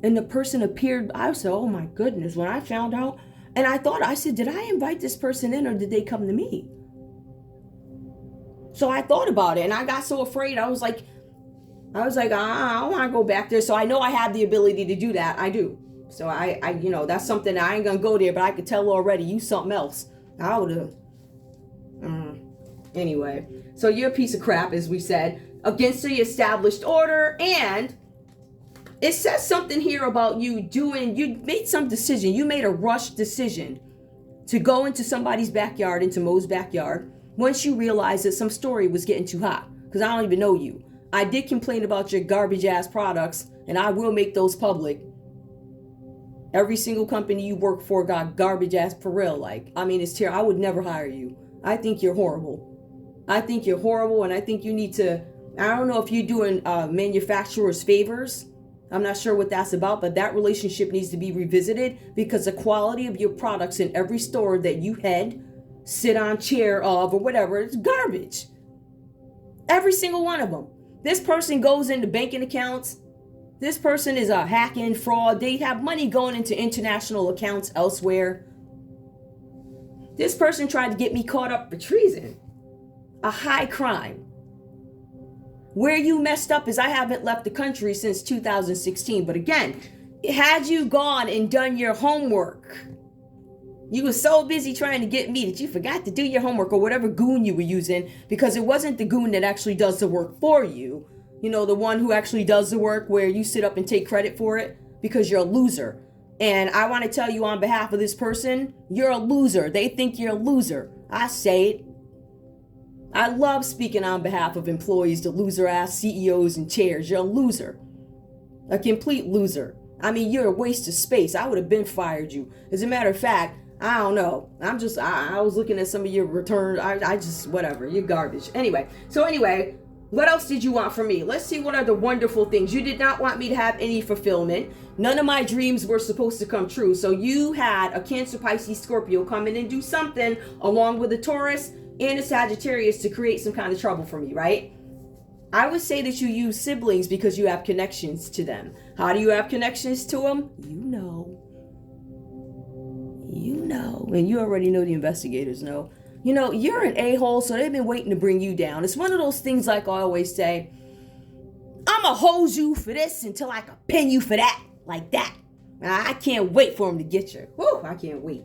and the person appeared. I said, oh my goodness, when I found out, and I said, did I invite this person in or did they come to me? So I thought about it and I got so afraid. I was like, I don't want to go back there. So I know I have the ability to do that. I do. So I that's something I ain't gonna go there, but I could tell already you something else. I would have. Anyway, so you're a piece of crap, as we said, against the established order, and it says something here about you made some decision. You made a rushed decision to go into somebody's backyard, into Mo's backyard, once you realized that some story was getting too hot. Because I don't even know you. I did complain about your garbage ass products, and I will make those public. Every single company you work for got garbage ass for real. It's terrible. I would never hire you. I think you're horrible. I think you're horrible, and I think you need to, I don't know if you're doing manufacturers favors. I'm not sure what that's about, but that relationship needs to be revisited because the quality of your products in every store that you head, sit on chair of, or whatever, it's garbage. Every single one of them. This person goes into banking accounts. This person is a hacking fraud. They have money going into international accounts elsewhere. This person tried to get me caught up for treason, a high crime. Where you messed up is I haven't left the country since 2016. But again, had you gone and done your homework, you were so busy trying to get me that you forgot to do your homework or whatever goon you were using, because it wasn't the goon that actually does the work for you. You know, the one who actually does the work where you sit up and take credit for it because you're a loser. And I want to tell you on behalf of this person, you're a loser. They think you're a loser. I say it. I love speaking on behalf of employees, the loser ass CEOs and chairs. You're a loser. A complete loser. You're a waste of space. I would have been fired you. As a matter of fact, I don't know. I was looking at some of your returns. I just, whatever. You're garbage. Anyway, what else did you want from me? Let's see what are the wonderful things. You did not want me to have any fulfillment. None of my dreams were supposed to come true. So you had a Cancer, Pisces, Scorpio come in and do something along with a Taurus and a Sagittarius to create some kind of trouble for me, right? I would say that you use siblings because you have connections to them. How do you have connections to them? You know. And you already know, the investigators know. you're an a-hole, so they've been waiting to bring you down. It's one of those things like I always say, I'ma hose you for this until I can pin you for that, like that. I can't wait for them to get you. Whew, I can't wait.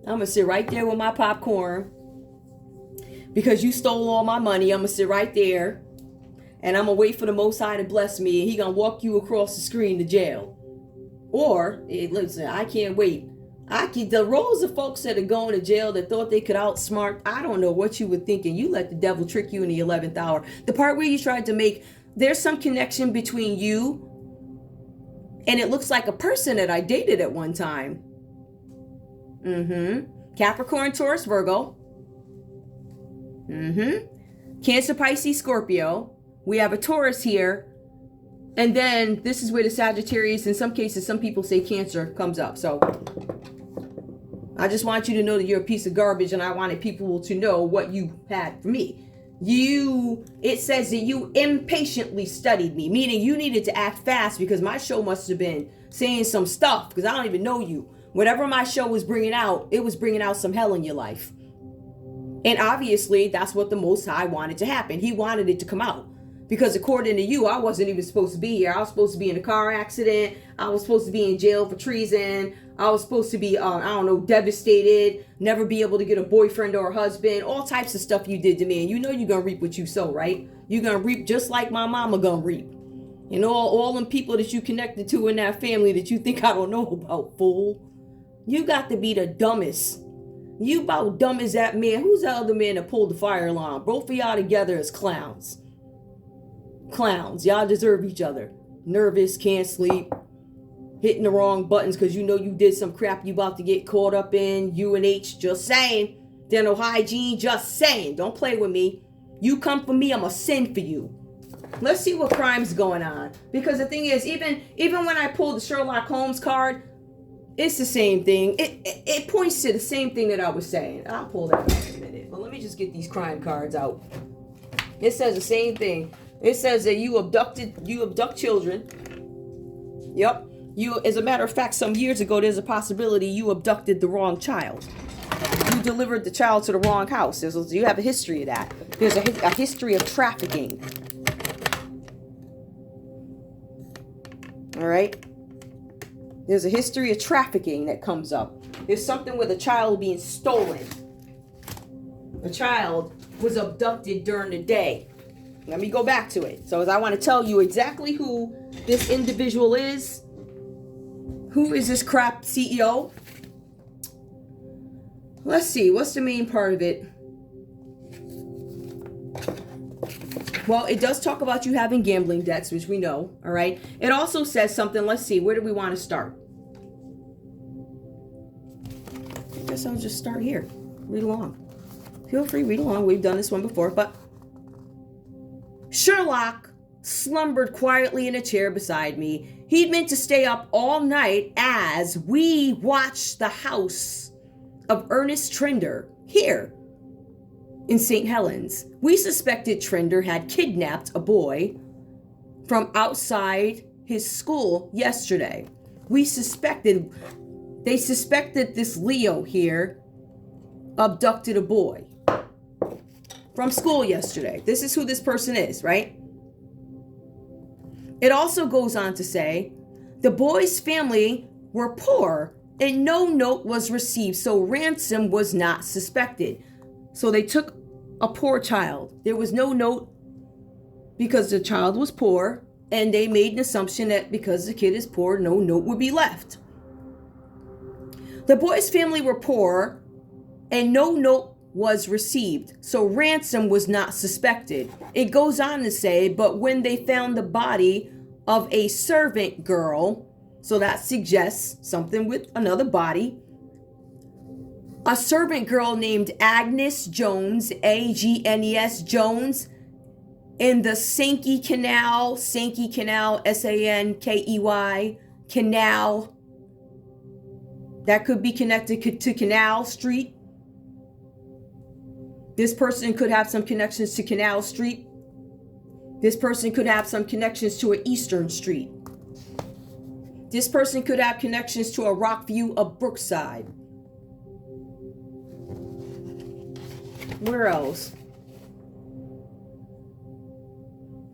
I'm gonna sit right there with my popcorn because you stole all my money. I'm gonna sit right there and I'm gonna wait for the Most High to bless me, and he gonna walk you across the screen to jail. Or, listen, I can't wait. The rows of folks that are going to jail that thought they could outsmart, I don't know what you were thinking. You let the devil trick you in the 11th hour. The part where you tried to make, there's some connection between you and it looks like a person that I dated at one time. Capricorn, Taurus, Virgo. Cancer, Pisces, Scorpio. We have a Taurus here. And then this is where the Sagittarius, in some cases, some people say Cancer comes up. So I just want you to know that you're a piece of garbage, and I wanted people to know what you had for me. It says that you impatiently studied me, meaning you needed to act fast because my show must have been saying some stuff because I don't even know you. Whatever my show was bringing out, it was bringing out some hell in your life. And obviously, that's what the Most High wanted to happen. He wanted it to come out. Because according to you, I wasn't even supposed to be here. I was supposed to be in a car accident. I was supposed to be in jail for treason. I was supposed to be, devastated, never be able to get a boyfriend or a husband, all types of stuff you did to me. And you know you're going to reap what you sow, right? You're going to reap just like my mama going to reap. And all them people that you connected to in that family that you think I don't know about, fool. You got to be the dumbest. You about dumb as that man. Who's the other man that pulled the fire alarm? Both of y'all together as clowns. Clowns. Y'all deserve each other. Nervous, can't sleep, hitting the wrong buttons because you know you did some crap you about to get caught up in. UNH, just saying. Dental hygiene, just saying. Don't play with me. You come for me, I'm going to send for you. Let's see what crime's going on. Because the thing is, even when I pulled the Sherlock Holmes card, it's the same thing. It points to the same thing that I was saying. I'll pull that out in a minute. But let me just get these crime cards out. It says the same thing. It says that you abduct children. Yep. As a matter of fact, some years ago, there's a possibility you abducted the wrong child. You delivered the child to the wrong house. You have a history of that. There's a history of trafficking. All right. There's a history of trafficking that comes up. There's something with a child being stolen. A child was abducted during the day. Let me go back to it. So as I want to tell you exactly who this individual is. Who is this crap CEO? Let's see. What's the main part of it? Well, it does talk about you having gambling debts, which we know. All right. It also says something. Let's see. Where do we want to start? I guess I'll just start here. Read along. Feel free, read along. We've done this one before, but Sherlock slumbered quietly in a chair beside me. He'd meant to stay up all night as we watched the house of Ernest Trinder here in St. Helens. We suspected Trinder had kidnapped a boy from outside his school yesterday. They suspected this Leo here abducted a boy from school yesterday. This is who this person is, right? It also goes on to say the boy's family were poor and no note was received, so ransom was not suspected. So they took a poor child. There was no note because the child was poor, and they made an assumption that because the kid is poor, no note would be left. The boy's family were poor and no note was received, so ransom was not suspected. It goes on to say, but when they found the body of a servant girl, so that suggests something with another body, a servant girl named Agnes Jones, Agnes Jones, in the Sankey Canal, Sankey, Canal, that could be connected to Canal Street. This person could have some connections to Canal Street. This person could have some connections to an Eastern Street. This person could have connections to a rock view of Brookside. Where else?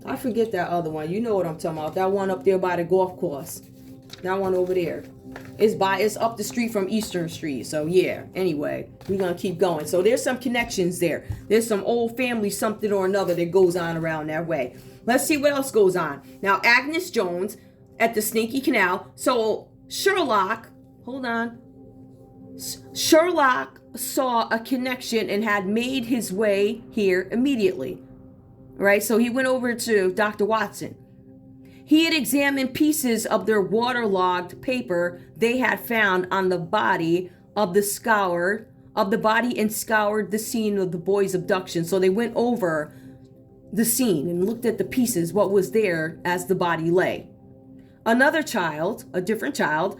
I forget that other one. You know what I'm talking about. That one up there by the golf course. That one over there. It's up the street from Eastern Street. So yeah, anyway, we're gonna keep going. So there's some connections there. There's some old family something or another that goes on around that way. Let's see what else goes on. Now, Agnes Jones at the Stinky Canal. So Sherlock, hold on. Sherlock saw a connection and had made his way here immediately. Right? So he went over to Dr. Watson. He had examined pieces of their waterlogged paper they had found on the body and scoured the scene of the boy's abduction. So they went over the scene and looked at the pieces, what was there as the body lay. Another child, a different child,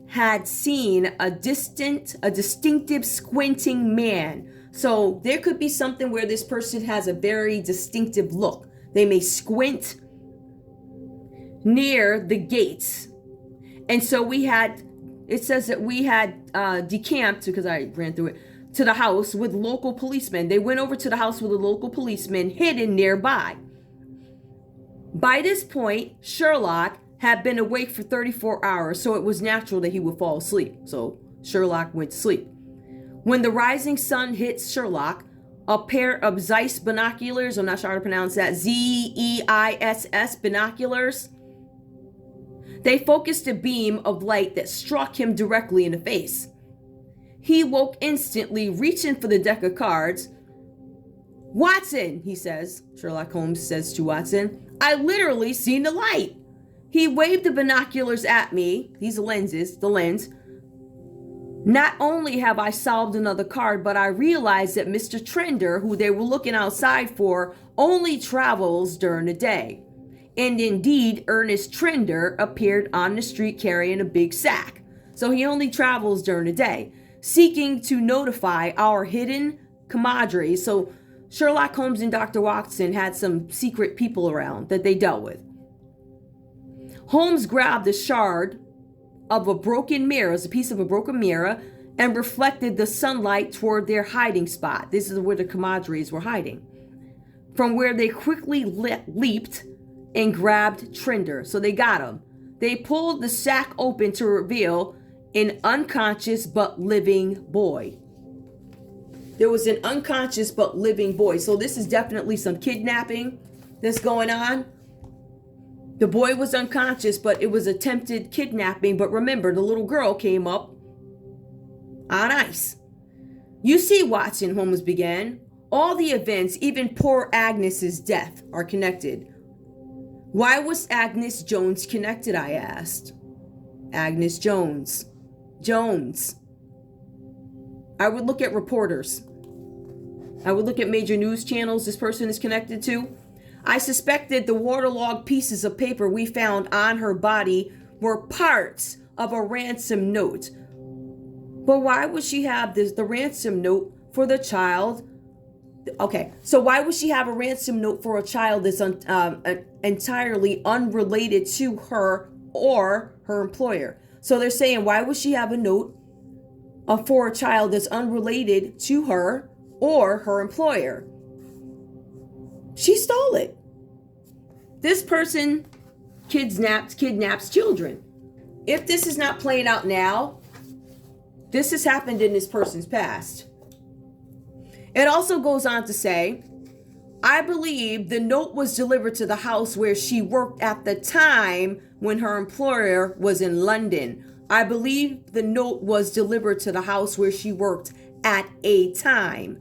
had seen a distinctive squinting man. So there could be something where this person has a very distinctive look. They may squint near the gates. And so it says that we had decamped, because I ran through it, to the house with local policemen. They went over to the house with a local policeman hidden nearby. By this point, Sherlock had been awake for 34 hours, so it was natural that he would fall asleep. So Sherlock went to sleep. When the rising sun hit Sherlock, a pair of Zeiss binoculars, I'm not sure how to pronounce that, Z-E-I-S-S binoculars, they focused a beam of light that struck him directly in the face. He woke instantly, reaching for the deck of cards. "Watson," he says, Sherlock Holmes says to Watson, "I literally seen the light." He waved the binoculars at me. These lenses, the lens. "Not only have I solved another card, but I realized that Mr. Trender, who they were looking outside for, only travels during the day." And indeed, Ernest Trender appeared on the street carrying a big sack. So he only travels during the day, seeking to notify our hidden compadres. So Sherlock Holmes and Dr. Watson had some secret people around that they dealt with. Holmes grabbed a shard of a broken mirror, a piece of a broken mirror, and reflected the sunlight toward their hiding spot. This is where the compadres were hiding, from where they quickly leaped and grabbed Trender. So they got him. They pulled the sack open to reveal an unconscious but living boy. There was an unconscious but living boy. So this is definitely some kidnapping that's going on. The boy was unconscious, but it was attempted kidnapping. But remember, the little girl came up on ice. "You see, Watson," Holmes began, "all the events, even poor Agnes's death, are connected." "Why was Agnes Jones connected?" I asked. Agnes Jones. Jones. I would look at reporters. I would look at major news channels this person is connected to. I suspected the waterlogged pieces of paper we found on her body were parts of a ransom note. But why would she have the ransom note for the child? Okay, so why would she have a ransom note for a child that's entirely unrelated to her or her employer? So they're saying, why would she have a note for a child that's unrelated to her or her employer? She stole it. This person kidnaps children. If this is not playing out now, this has happened in this person's past. It also goes on to say, I believe the note was delivered to the house where she worked at the time when her employer was in London. I believe the note was delivered to the house where she worked at a time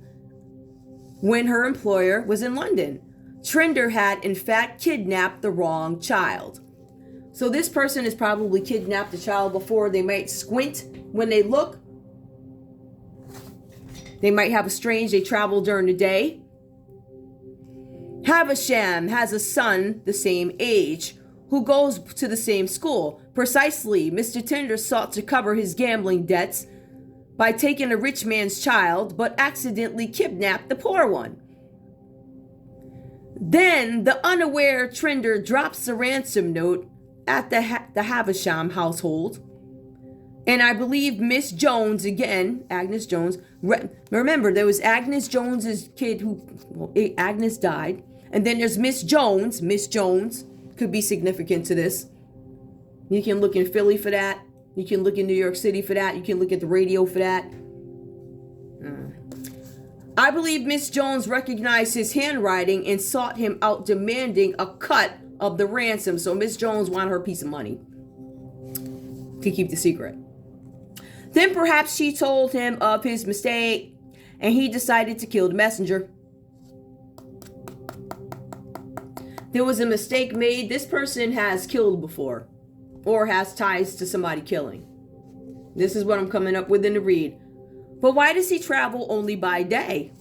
when her employer was in London. Trender had, in fact, kidnapped the wrong child. So this person has probably kidnapped the child before. They might squint when they look. They might have they travel during the day. Havisham has a son the same age who goes to the same school. Precisely, Mr. Tender sought to cover his gambling debts by taking a rich man's child, but accidentally kidnapped the poor one. Then the unaware Trender drops a ransom note at the Havisham household. And I believe Miss Jones, again, Agnes Jones. Remember, there was Agnes Jones's kid who, well, Agnes died. And then there's Miss Jones. Miss Jones could be significant to this. You can look in Philly for that. You can look in New York City for that. You can look at the radio for that. I believe Miss Jones recognized his handwriting and sought him out, demanding a cut of the ransom. So Miss Jones wanted her piece of money to keep the secret. Then perhaps she told him of his mistake and he decided to kill the messenger. There was a mistake made. This person has killed before or has ties to somebody killing. This is what I'm coming up with in the read. But why does he travel only by day?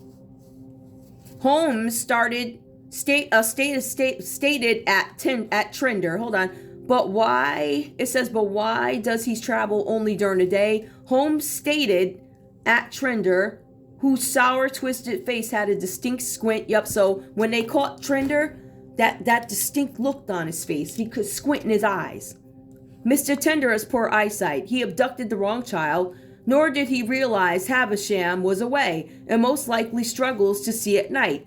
Holmes stated at Trinder. Hold on. But why? It says, but why does he travel only during the day? Holmes stated at Trinder, whose sour, twisted face had a distinct squint. Yep. So when they caught Trinder, that distinct look on his face. He could squint in his eyes. Mr. Tender has poor eyesight. He abducted the wrong child. Nor did he realize Havisham was away, and most likely struggles to see at night.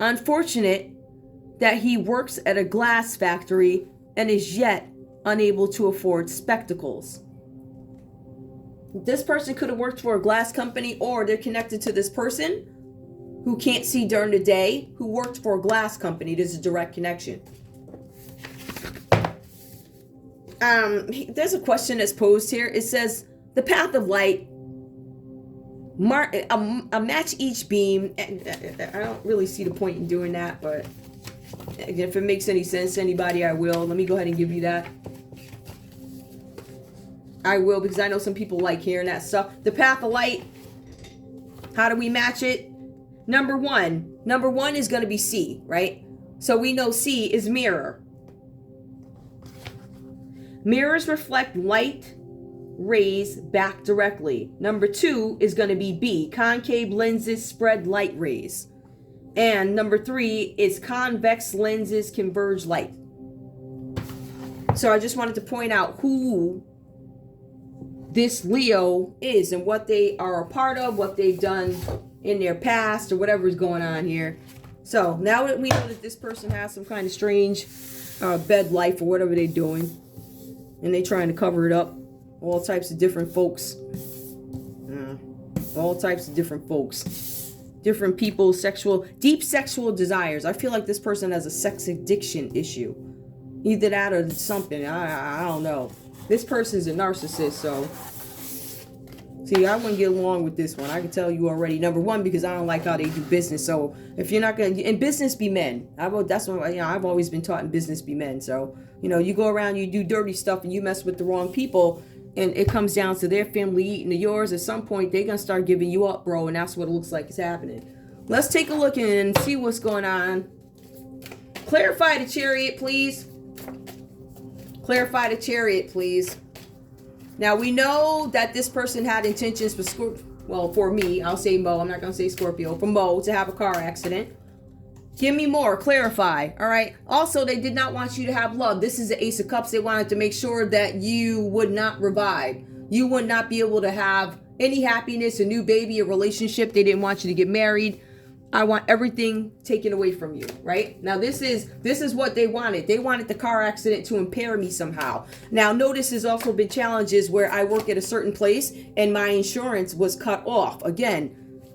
Unfortunate that he works at a glass factory and is yet unable to afford spectacles. This person could have worked for a glass company, or they're connected to this person who can't see during the day, who worked for a glass company. There's a direct connection. There's a question that's posed here. It says, the path of light, match each beam. I don't really see the point in doing that, but if it makes any sense to anybody, I will. Let me go ahead and give you that. I will, because I know some people like hearing that stuff. The path of light, how do we match it? Number one is going to be C, right? So we know C is mirror. Mirrors reflect light rays back directly. Number 2 is going to be B. Concave lenses spread light rays. And number 3 is convex lenses converge light. So I just wanted to point out who this Leo is and what they are a part of, what they've done in their past, or whatever is going on here. So now that we know that this person has some kind of strange bed life or whatever they're doing, and they're trying to cover it up. All types of different folks. All types of different folks. Different people's deep sexual desires. I feel like this person has a sex addiction issue. Either that or something. I don't know. This person's a narcissist, so. See, I wouldn't get along with this one. I can tell you already. Number 1, because I don't like how they do business. So if you're not going to, in business be men. That's what, I've always been taught in business be men. So, you go around, you do dirty stuff and you mess with the wrong people. And it comes down to their family eating to yours. At some point, they're going to start giving you up, bro. And that's what it looks like is happening. Let's take a look and see what's going on. Clarify the chariot, please. Clarify the chariot, please. Now, we know that this person had intentions for Scorpio. Well, for me, I'll say Mo. I'm not going to say Scorpio. For Mo to have a car accident. Give me more. Clarify. All right. Also, they did not want you to have love. This is the Ace of Cups. They wanted to make sure that you would not revive. You would not be able to have any happiness, a new baby, a relationship. They didn't want you to get married. I want everything taken away from you, right? Now, this is what they wanted. They wanted the car accident to impair me somehow. Now, notice there's also been challenges where I work at a certain place and my insurance was cut off. Again,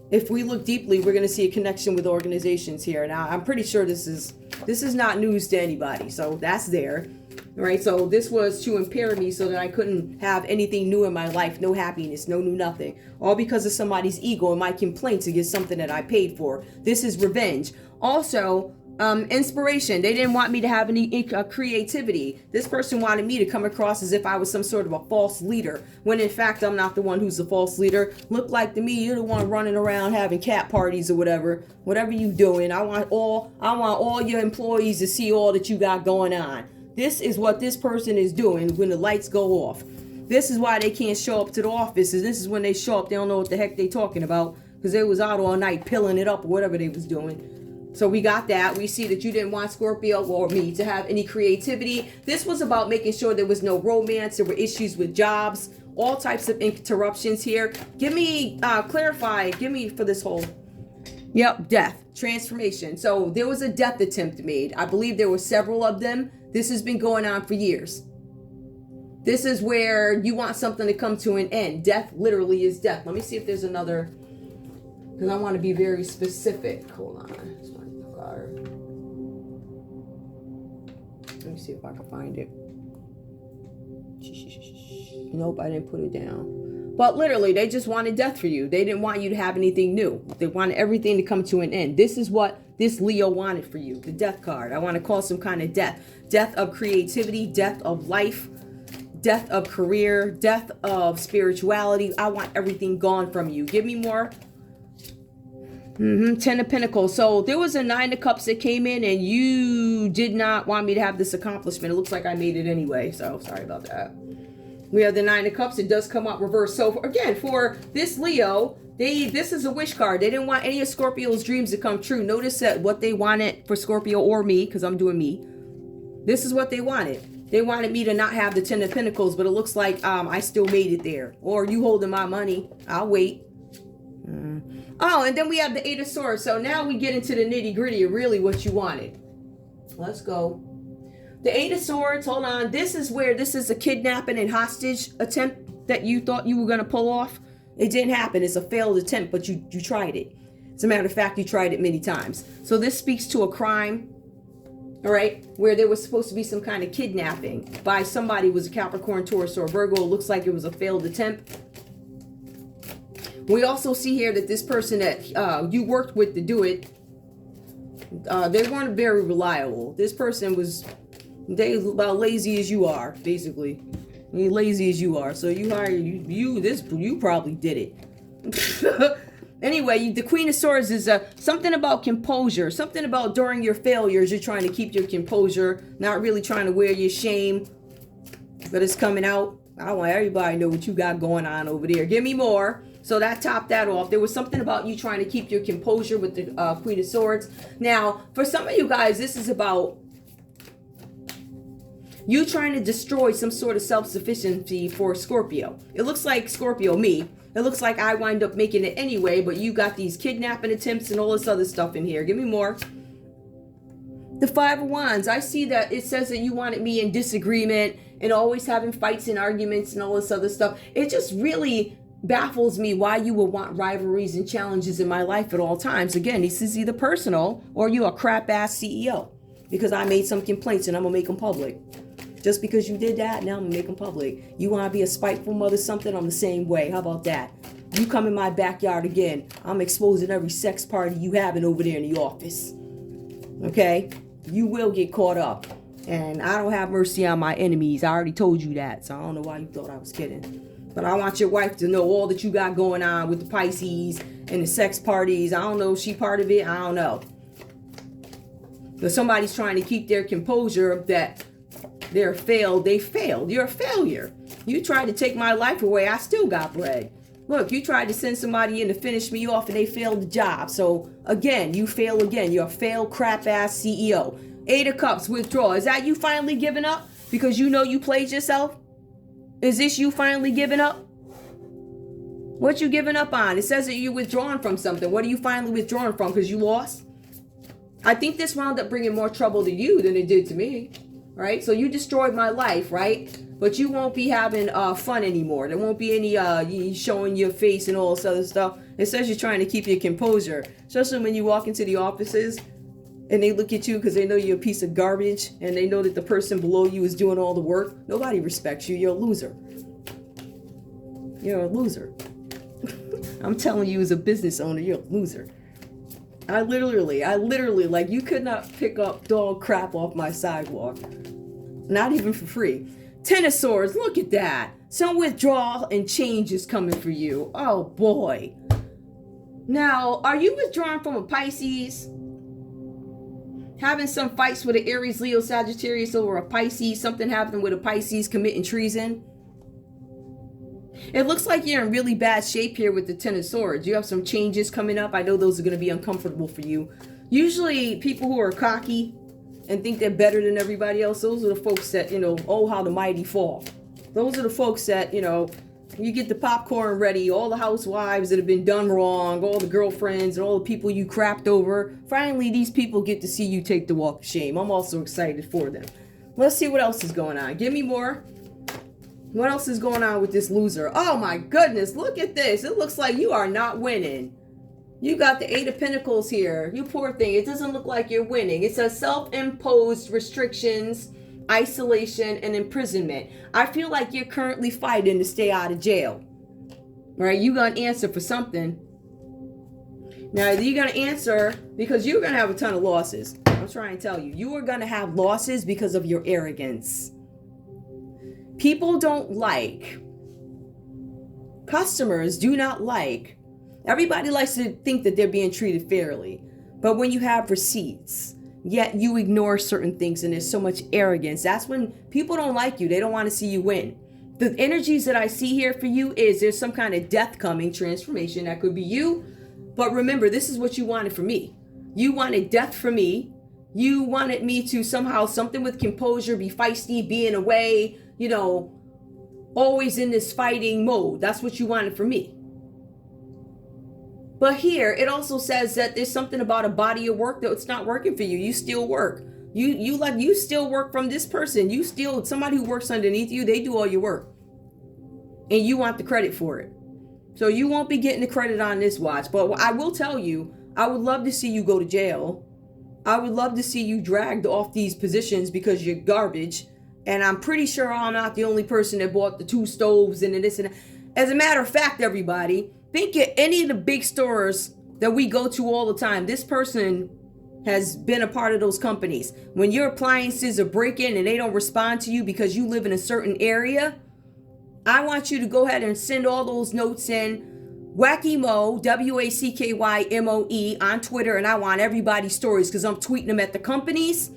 if we look deeply, we're going to see a connection with organizations here. Now, I'm pretty sure this is not news to anybody. So that's there, right? So this was to impair me so that I couldn't have anything new in my life, no happiness, no new nothing. All because of somebody's ego and my complaints against something that I paid for. This is revenge. Also, inspiration. They didn't want me to have any creativity. This person wanted me to come across as if I was some sort of a false leader, when in fact I'm not the one who's the false leader. Look like to me you're the one running around having cat parties or whatever you doing. I want all your employees to see all that you got going on. This is what this person is doing when the lights go off. This is why they can't show up to the office. And this is when they show up, they don't know what the heck they talking about, because they was out all night pilling it up or whatever they was doing. So we got that. We see that you didn't want Scorpio or me to have any creativity. This was about making sure there was no romance. There were issues with jobs all types of interruptions here. Give me, clarify, give me for this whole, yep, death, transformation. So there was a death attempt made. I believe there were several of them. This has been going on for years. This is where you want something to come to an end. Death literally is death. Let me see if there's another, because I want to be very specific. Hold on. Let me see if I can find it. Nope, I didn't put it down. But literally, they just wanted death for you. They didn't want you to have anything new. They wanted everything to come to an end. This is what this Leo wanted for you. The death card. I want to call some kind of death. Death of creativity, death of life, death of career, death of spirituality. I want everything gone from you. Give me more. Ten of Pentacles. So there was a Nine of Cups that came in and you did not want me to have this accomplishment. It looks like I made it anyway. So sorry about that. We have the Nine of Cups. It does come out reversed. So again, for this Leo, this is a wish card. They didn't want any of Scorpio's dreams to come true. Notice that what they wanted for Scorpio or me, because I'm doing me. This is what they wanted. They wanted me to not have the Ten of Pentacles, but it looks like I still made it there. Or you holding my money. I'll wait. Oh, and then we have the Eight of Swords. So now we get into the nitty gritty of really what you wanted. Let's go. The Eight of Swords, hold on. This is where this is a kidnapping and hostage attempt that you thought you were going to pull off. It didn't happen. It's a failed attempt, but you tried it. As a matter of fact, you tried it many times. So this speaks to a crime. All right, where there was supposed to be some kind of kidnapping by somebody who was a Capricorn, Taurus, or Virgo. It looks like it was a failed attempt. We also see here that this person that you worked with to do it, they weren't very reliable. This person was, they about lazy as you are, basically. I mean, lazy as you are. So you hired, you probably did it. Anyway, the Queen of Swords is something about composure. Something about during your failures, you're trying to keep your composure. Not really trying to wear your shame. But it's coming out. I want everybody to know what you got going on over there. Give me more. So that topped that off. There was something about you trying to keep your composure with the Queen of Swords. Now, for some of you guys, this is about you trying to destroy some sort of self-sufficiency for Scorpio. It looks like Scorpio, me. It looks like I wind up making it anyway, but you got these kidnapping attempts and all this other stuff in here. Give me more. The Five of Wands. I see that it says that you wanted me in disagreement and always having fights and arguments and all this other stuff. It just really baffles me why you would want rivalries and challenges in my life at all times. Again, this is either personal or you a crap ass CEO because I made some complaints and I'm gonna make them public. Just because you did that, now I'm gonna make them public. You wanna be a spiteful mother something, I'm the same way. How about that? You come in my backyard again, I'm exposing every sex party you having over there in the office. Okay? You will get caught up. And I don't have mercy on my enemies. I already told you that, so I don't know why you thought I was kidding. But I want your wife to know all that you got going on with the Pisces and the sex parties. I don't know if she part of it. I don't know. But somebody's trying to keep their composure that they're failed. They failed. You're a failure. You tried to take my life away. I still got bread. Look, you tried to send somebody in to finish me off and they failed the job. So again, you fail again. You're a failed crap ass CEO. Eight of Cups, withdraw. Is that you finally giving up because you know you played yourself? Is this you finally giving up? What you giving up on? It says that you're withdrawing from something. What are you finally withdrawing from? Because you lost? I think this wound up bringing more trouble to you than it did to me. Right? So you destroyed my life, right? But you won't be having fun anymore. There won't be any showing your face and all this other stuff. It says you're trying to keep your composure. Especially when you walk into the offices and they look at you because they know you're a piece of garbage and they know that the person below you is doing all the work. Nobody respects you. You're a loser. You're a loser. I'm telling you as a business owner, you're a loser. I literally, like you could not pick up dog crap off my sidewalk. Not even for free. Ten of Swords, look at that. Some withdrawal and change is coming for you. Oh boy. Now, are you withdrawing from a Pisces? Having some fights with an Aries, Leo, Sagittarius over a Pisces. Something happened with a Pisces committing treason. It looks like you're in really bad shape here with the Ten of Swords. You have some changes coming up. I know those are going to be uncomfortable for you. Usually people who are cocky and think they're better than everybody else, those are the folks that, oh, how the mighty fall. Those are the folks that, You get the popcorn ready, all the housewives that have been done wrong, all the girlfriends and all the people you crapped over. Finally, these people get to see you take the walk of shame. I'm also excited for them. Let's see what else is going on. Give me more. What else is going on with this loser? Oh my goodness, look at this. It looks like you are not winning. You got the Eight of Pentacles here. You poor thing. It doesn't look like you're winning. It says self-imposed restrictions, isolation, and imprisonment. I feel like you're currently fighting to stay out of jail. Right? You're going to answer for something. Now, you're going to answer because you're going to have a ton of losses. I'm trying to tell you. You are going to have losses because of your arrogance. People don't like, customers do not like, everybody likes to think that they're being treated fairly. But when you have receipts, yet you ignore certain things and there's so much arrogance, that's when people don't like you. They don't want to see you win. The energies that I see here for you is there's some kind of death coming, transformation. That could be you. But remember, this is what you wanted for me. You wanted death for me. You wanted me to somehow, something with composure, be feisty, be in a way, you know, always in this fighting mode. That's what you wanted for me. But here, it also says that there's something about a body of work that's not working for you. You still work. You still work from this person. You still, somebody who works underneath you, they do all your work. And you want the credit for it. So you won't be getting the credit on this watch. But I will tell you, I would love to see you go to jail. I would love to see you dragged off these positions because you're garbage. And I'm pretty sure I'm not the only person that bought the 2 stoves and this and that. As a matter of fact, everybody, think of any of the big stores that we go to all the time. This person has been a part of those companies. When your appliances are breaking and they don't respond to you because you live in a certain area, I want you to go ahead and send all those notes in. Wackymo, WACKYMOE on Twitter, and I want everybody's stories because I'm tweeting them at the companies.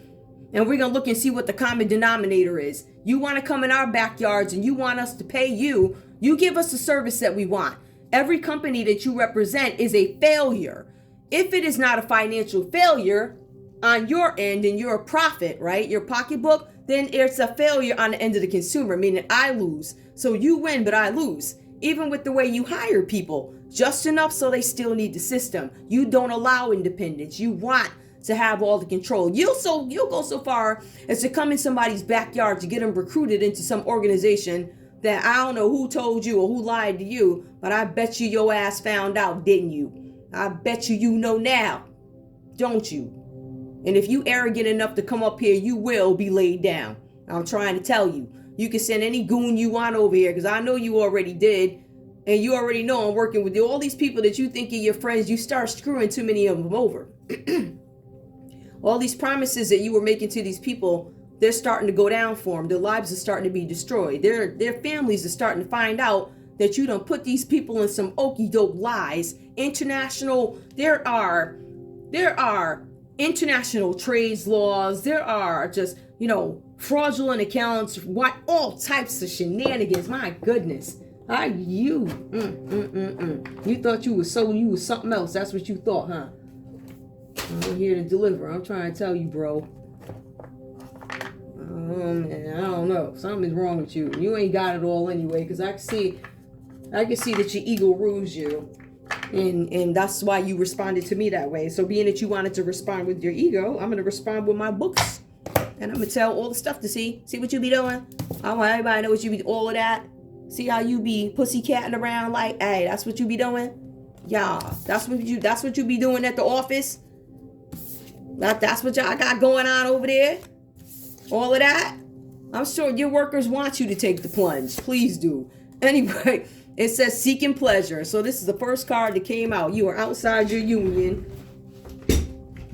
And we're going to look and see what the common denominator is. You want to come in our backyards and you want us to pay you. You give us the service that we want. Every company that you represent is a failure. If it is not a financial failure on your end and you're a profit, right, your pocketbook, then it's a failure on the end of the consumer, meaning I lose. So you win, but I lose. Even with the way you hire people, just enough so they still need the system. You don't allow independence. You want to have all the control. You'll go so far as to come in somebody's backyard to get them recruited into some organization that I don't know who told you or who lied to you, but I bet you your ass found out, didn't you? I bet you know now, don't you? And if you arrogant enough to come up here, you will be laid down. I'm trying to tell you. You can send any goon you want over here because I know you already did. And you already know I'm working with you. All these people that you think are your friends, you start screwing too many of them over. All these promises that you were making to these people, they're starting to go down for them. Their lives are starting to be destroyed. Their families are starting to find out that you don't put these people in some okey doke lies. There are international trades laws. There are just, fraudulent accounts, all types of shenanigans. My goodness. You thought you was something else. That's what you thought, huh? I'm here to deliver. I'm trying to tell you, bro. Man, I don't know. Something's wrong with you. You ain't got it all anyway, because I can see that your ego rules you. And that's why you responded to me that way. So being that you wanted to respond with your ego, I'm going to respond with my books. And I'm going to tell all the stuff to see what you be doing. I want everybody to know what you be, all of that. See how you be pussycatting around like, hey, that's what you be doing? Yeah, that's what you be doing at the office. That's what y'all got going on over there. All of that. I'm sure your workers want you to take the plunge. Please do. Anyway, it says seeking pleasure. So this is the first card that came out. You are outside your union.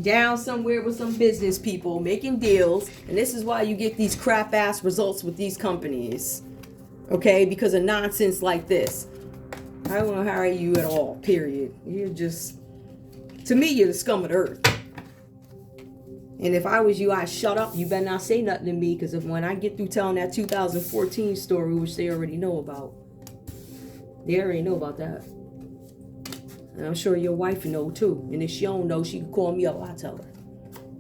Down somewhere with some business people making deals. And this is why you get these crap ass results with these companies. Okay? Because of nonsense like this. I won't hire you at all. Period. You're just, to me, you're the scum of the earth. And if I was you, I'd shut up. You better not say nothing to me. Because when I get through telling that 2014 story, which they already know about. They already know about that. And I'm sure your wife know too. And if she don't know, she can call me up. I'll tell her.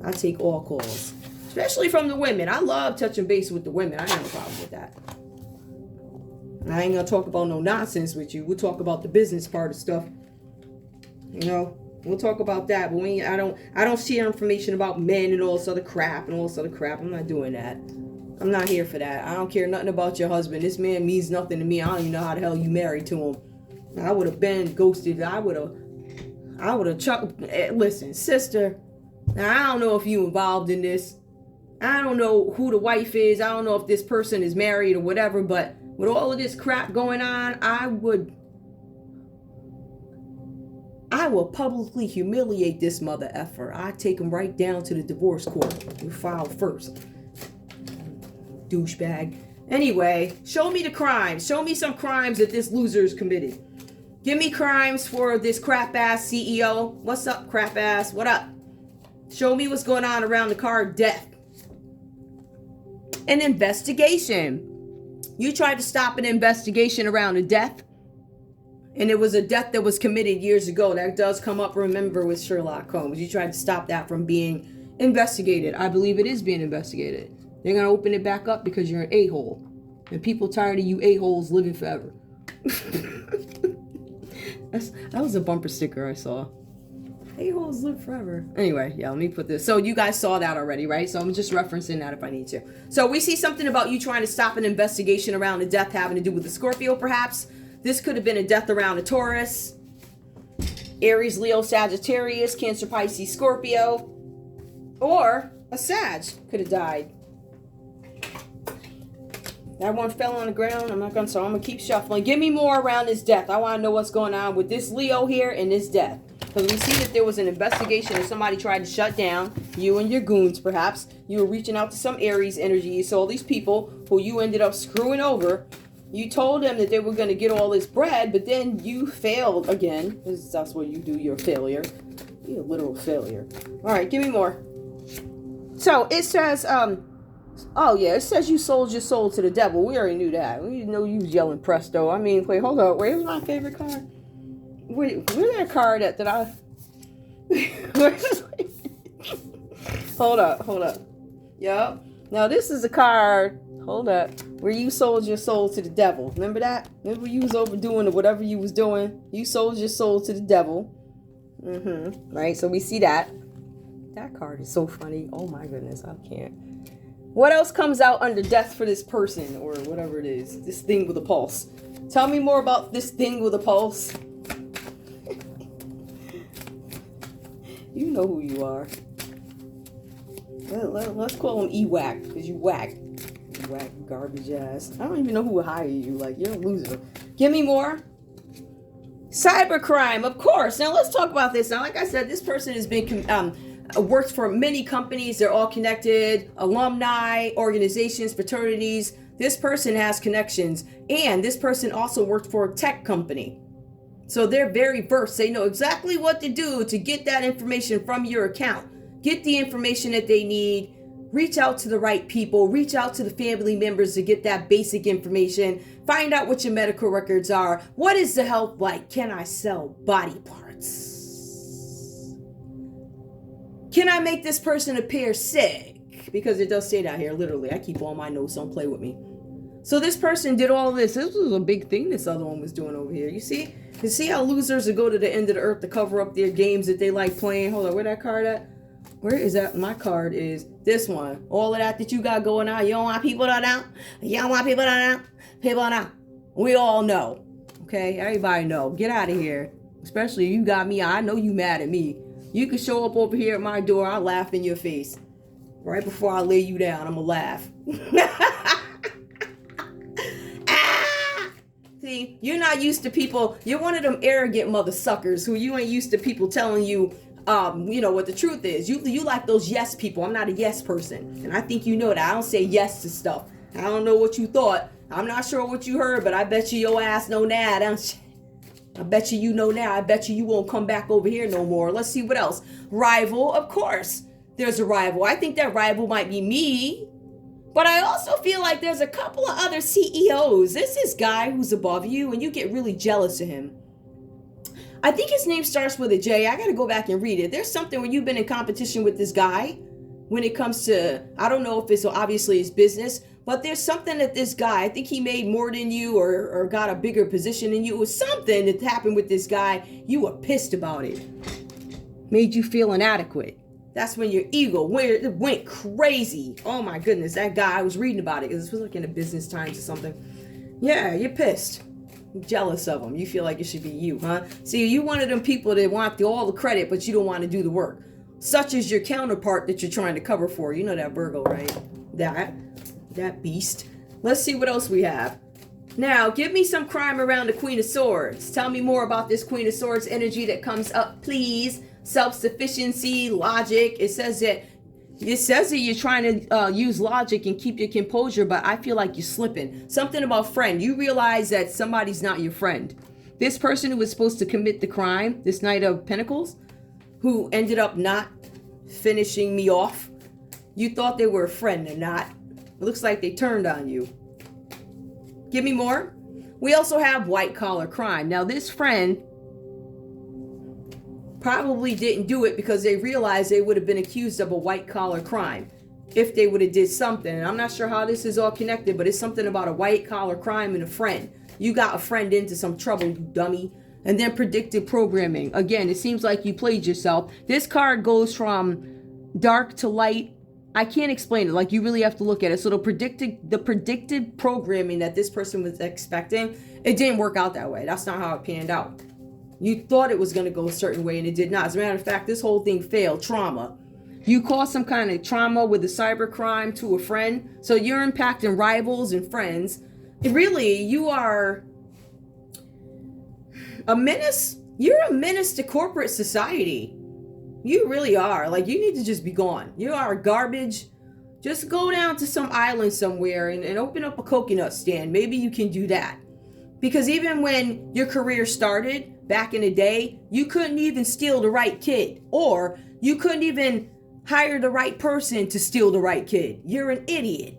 I take all calls. Especially from the women. I love touching base with the women. I have no problem with that. I ain't gonna talk about no nonsense with you. We'll talk about the business part of stuff. You know, we'll talk about that. But I don't share information about men and all this other crap and all this other crap. I'm not doing that. I'm not here for that. I don't care nothing about your husband. This man means nothing to me. I don't even know how the hell you married to him. I would have been ghosted. I would have chucked. Listen, sister. Now, I don't know if you involved in this. I don't know who the wife is. I don't know if this person is married or whatever. But with all of this crap going on, I will publicly humiliate this mother effer. I take him right down to the divorce court. You file first. Douchebag. Anyway, show me the crimes. Show me some crimes that this loser's committed. Give me crimes for this crap ass CEO. What's up, crap ass? What up? Show me what's going on around the card death. An investigation. You tried to stop an investigation around a death. And it was a death that was committed years ago. That does come up, remember, with Sherlock Holmes. You tried to stop that from being investigated. I believe it is being investigated. They're going to open it back up because you're an a-hole. And people tired of you a-holes living forever. That was a bumper sticker I saw. A-holes live forever. Anyway, yeah, let me put this. So you guys saw that already, right? So I'm just referencing that if I need to. So we see something about you trying to stop an investigation around a death having to do with the Scorpio, perhaps. This could have been a death around a Taurus. Aries, Leo, Sagittarius, Cancer, Pisces, Scorpio. Or a Sag could have died. That one fell on the ground. I'm going to keep shuffling. Give me more around this death. I want to know what's going on with this Leo here and this death. Because we see that there was an investigation and somebody tried to shut down you and your goons, perhaps. You were reaching out to some Aries energy. So all these people who you ended up screwing over, you told them that they were going to get all this bread, but then you failed again. That's what you do. You're a failure. You're a literal failure. All right, give me more. So it says, oh yeah, it says you sold your soul to the devil. We already knew that. We didn't know you was yelling presto. I mean, wait, hold up. Where's my favorite card? Wait, where's that card at that I... Hold up. Yup. Now this is a card, hold up, where you sold your soul to the devil. Remember that? Remember you was overdoing whatever you was doing? You sold your soul to the devil. Right, so we see that. That card is so funny. Oh my goodness, I can't. What else comes out under death for this person or whatever it is? This thing with a pulse. Tell me more about this thing with a pulse. You know who you are. Let's call him E-Whack, because you whack. You whack garbage ass. I don't even know who would hire you. Like, you're a loser. Give me more. Cybercrime, of course. Now, let's talk about this. Now, like I said, this person has been worked for many companies. They're all connected. Alumni, organizations, fraternities. This person has connections. And this person also worked for a tech company. So they're very versed. They know exactly what to do to get that information from your account. Get the information that they need. Reach out to the right people. Reach out to the family members to get that basic information. Find out what your medical records are. What is the health like? Can I sell body parts? Can I make this person appear sick? Because it does say that here, literally. I keep all my notes, don't play with me. So this person did all this. This was a big thing this other one was doing over here. You see? You see how losers will go to the end of the earth to cover up their games that they like playing? Hold on, where that card at? Where is that? My card is this one. All of that you got going on. You don't want people to know? You don't want people to know? People know. We all know. Okay? Everybody know. Get out of here. Especially you got me. I know you mad at me. You can show up over here at my door. I'll laugh in your face. Right before I lay you down, I'm going to laugh. See, you're not used to people. You're one of them arrogant mother suckers who you ain't used to people telling you, what the truth is. You like those yes people. I'm not a yes person. And I think you know that. I don't say yes to stuff. I don't know what you thought. I'm not sure what you heard, but I bet you your ass know now, don't you? I bet you know now. I bet you won't come back over here no more. Let's see what else. Rival, of course. There's a rival. I think that rival might be me. But I also feel like there's a couple of other CEOs. There's this guy who's above you, and you get really jealous of him. I think his name starts with a J. I got to go back and read it. There's something where you've been in competition with this guy. when it comes to, I don't know if it's obviously his business, but there's something that this guy, I think he made more than you or got a bigger position than you. It was something that happened with this guy. You were pissed about it. Made you feel inadequate. That's when your ego went crazy. Oh my goodness, that guy, I was reading about it because this was like in the Business Times or something. Yeah, you're pissed. You're jealous of him. You feel like it should be you, huh? See, you one of them people that want all the credit, but you don't want to do the work. Such as your counterpart that you're trying to cover for. You know that Virgo, right? That beast. Let's see what else we have. Now, give me some crime around the Queen of Swords. Tell me more about this Queen of Swords energy that comes up, please. Self-sufficiency, logic. It says that you're trying to use logic and keep your composure, but I feel like you're slipping. Something about friend. You realize that somebody's not your friend. This person who was supposed to commit the crime, this Knight of Pentacles, who ended up not finishing me off. You thought they were a friend and not. It looks like they turned on you. Give me more. We also have white collar crime. Now this friend probably didn't do it because they realized they would have been accused of a white collar crime if they would have did something. And I'm not sure how this is all connected, but it's something about a white collar crime and a friend. You got a friend into some trouble, you dummy. And then predictive programming. Again, it seems like you played yourself. This card goes from dark to light. I can't explain it. Like, you really have to look at it. So the predicted programming that this person was expecting, it didn't work out that way. That's not how it panned out. You thought it was going to go a certain way and it did not. As a matter of fact, this whole thing failed. Trauma. You caused some kind of trauma with a cyber crime to a friend. So you're impacting rivals and friends. And really, you are a menace. You're a menace to corporate society. You really are. Like, you need to just be gone. You are garbage. Just go down to some island somewhere and open up a coconut stand. Maybe you can do that. Because even when your career started back in the day, you couldn't even steal the right kid. Or you couldn't even hire the right person to steal the right kid. You're an idiot.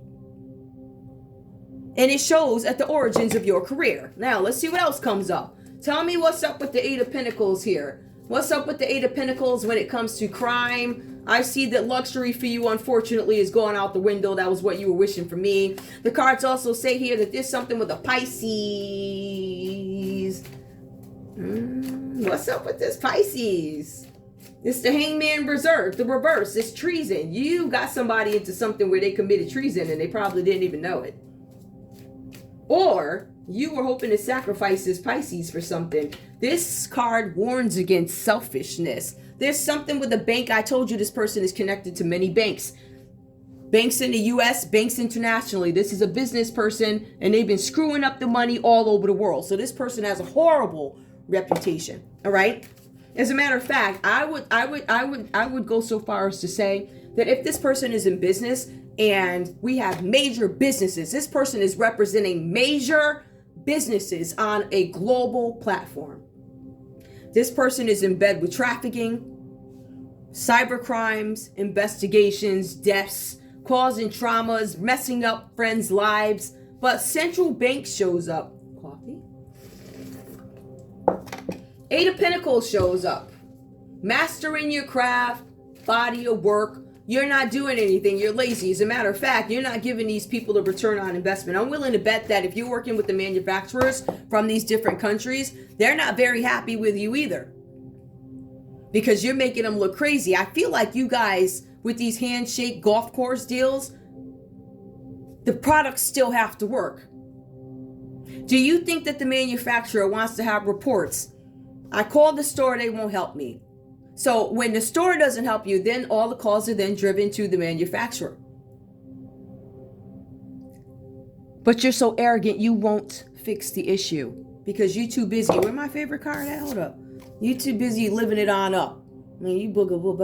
And it shows at the origins of your career. Now, let's see what else comes up. Tell me what's up with the Eight of Pentacles here. What's up with the Eight of Pentacles when it comes to crime? I see that luxury for you, unfortunately, is going out the window. That was what you were wishing for me. The cards also say here that there's something with a Pisces. What's up with this Pisces? It's the Hangman Reserve, the reverse. It's treason. You got somebody into something where they committed treason and they probably didn't even know it. Or you were hoping to sacrifice this Pisces for something. This card warns against selfishness. There's something with a bank. I told you this person is connected to many banks. Banks in the U.S., banks internationally. This is a business person, and they've been screwing up the money all over the world. So this person has a horrible reputation. All right. As a matter of fact, I would go so far as to say that if this person is in business and we have major businesses, this person is representing major businesses on a global platform. This person is in bed with trafficking, cyber crimes, investigations, deaths, causing traumas, messing up friends' lives. But central bank shows up. Coffee. Eight of Pentacles shows up. Mastering your craft, body of work. You're not doing anything. You're lazy. As a matter of fact, you're not giving these people a return on investment. I'm willing to bet that if you're working with the manufacturers from these different countries, they're not very happy with you either. Because you're making them look crazy. I feel like you guys, with these handshake golf course deals, the products still have to work. Do you think that the manufacturer wants to have reports? I called the store, they won't help me. So when the store doesn't help you, then all the calls are then driven to the manufacturer. But you're so arrogant, you won't fix the issue because you're too busy. Where's my favorite card at? Hold up. You too busy living it on up. I mean, you booga booga.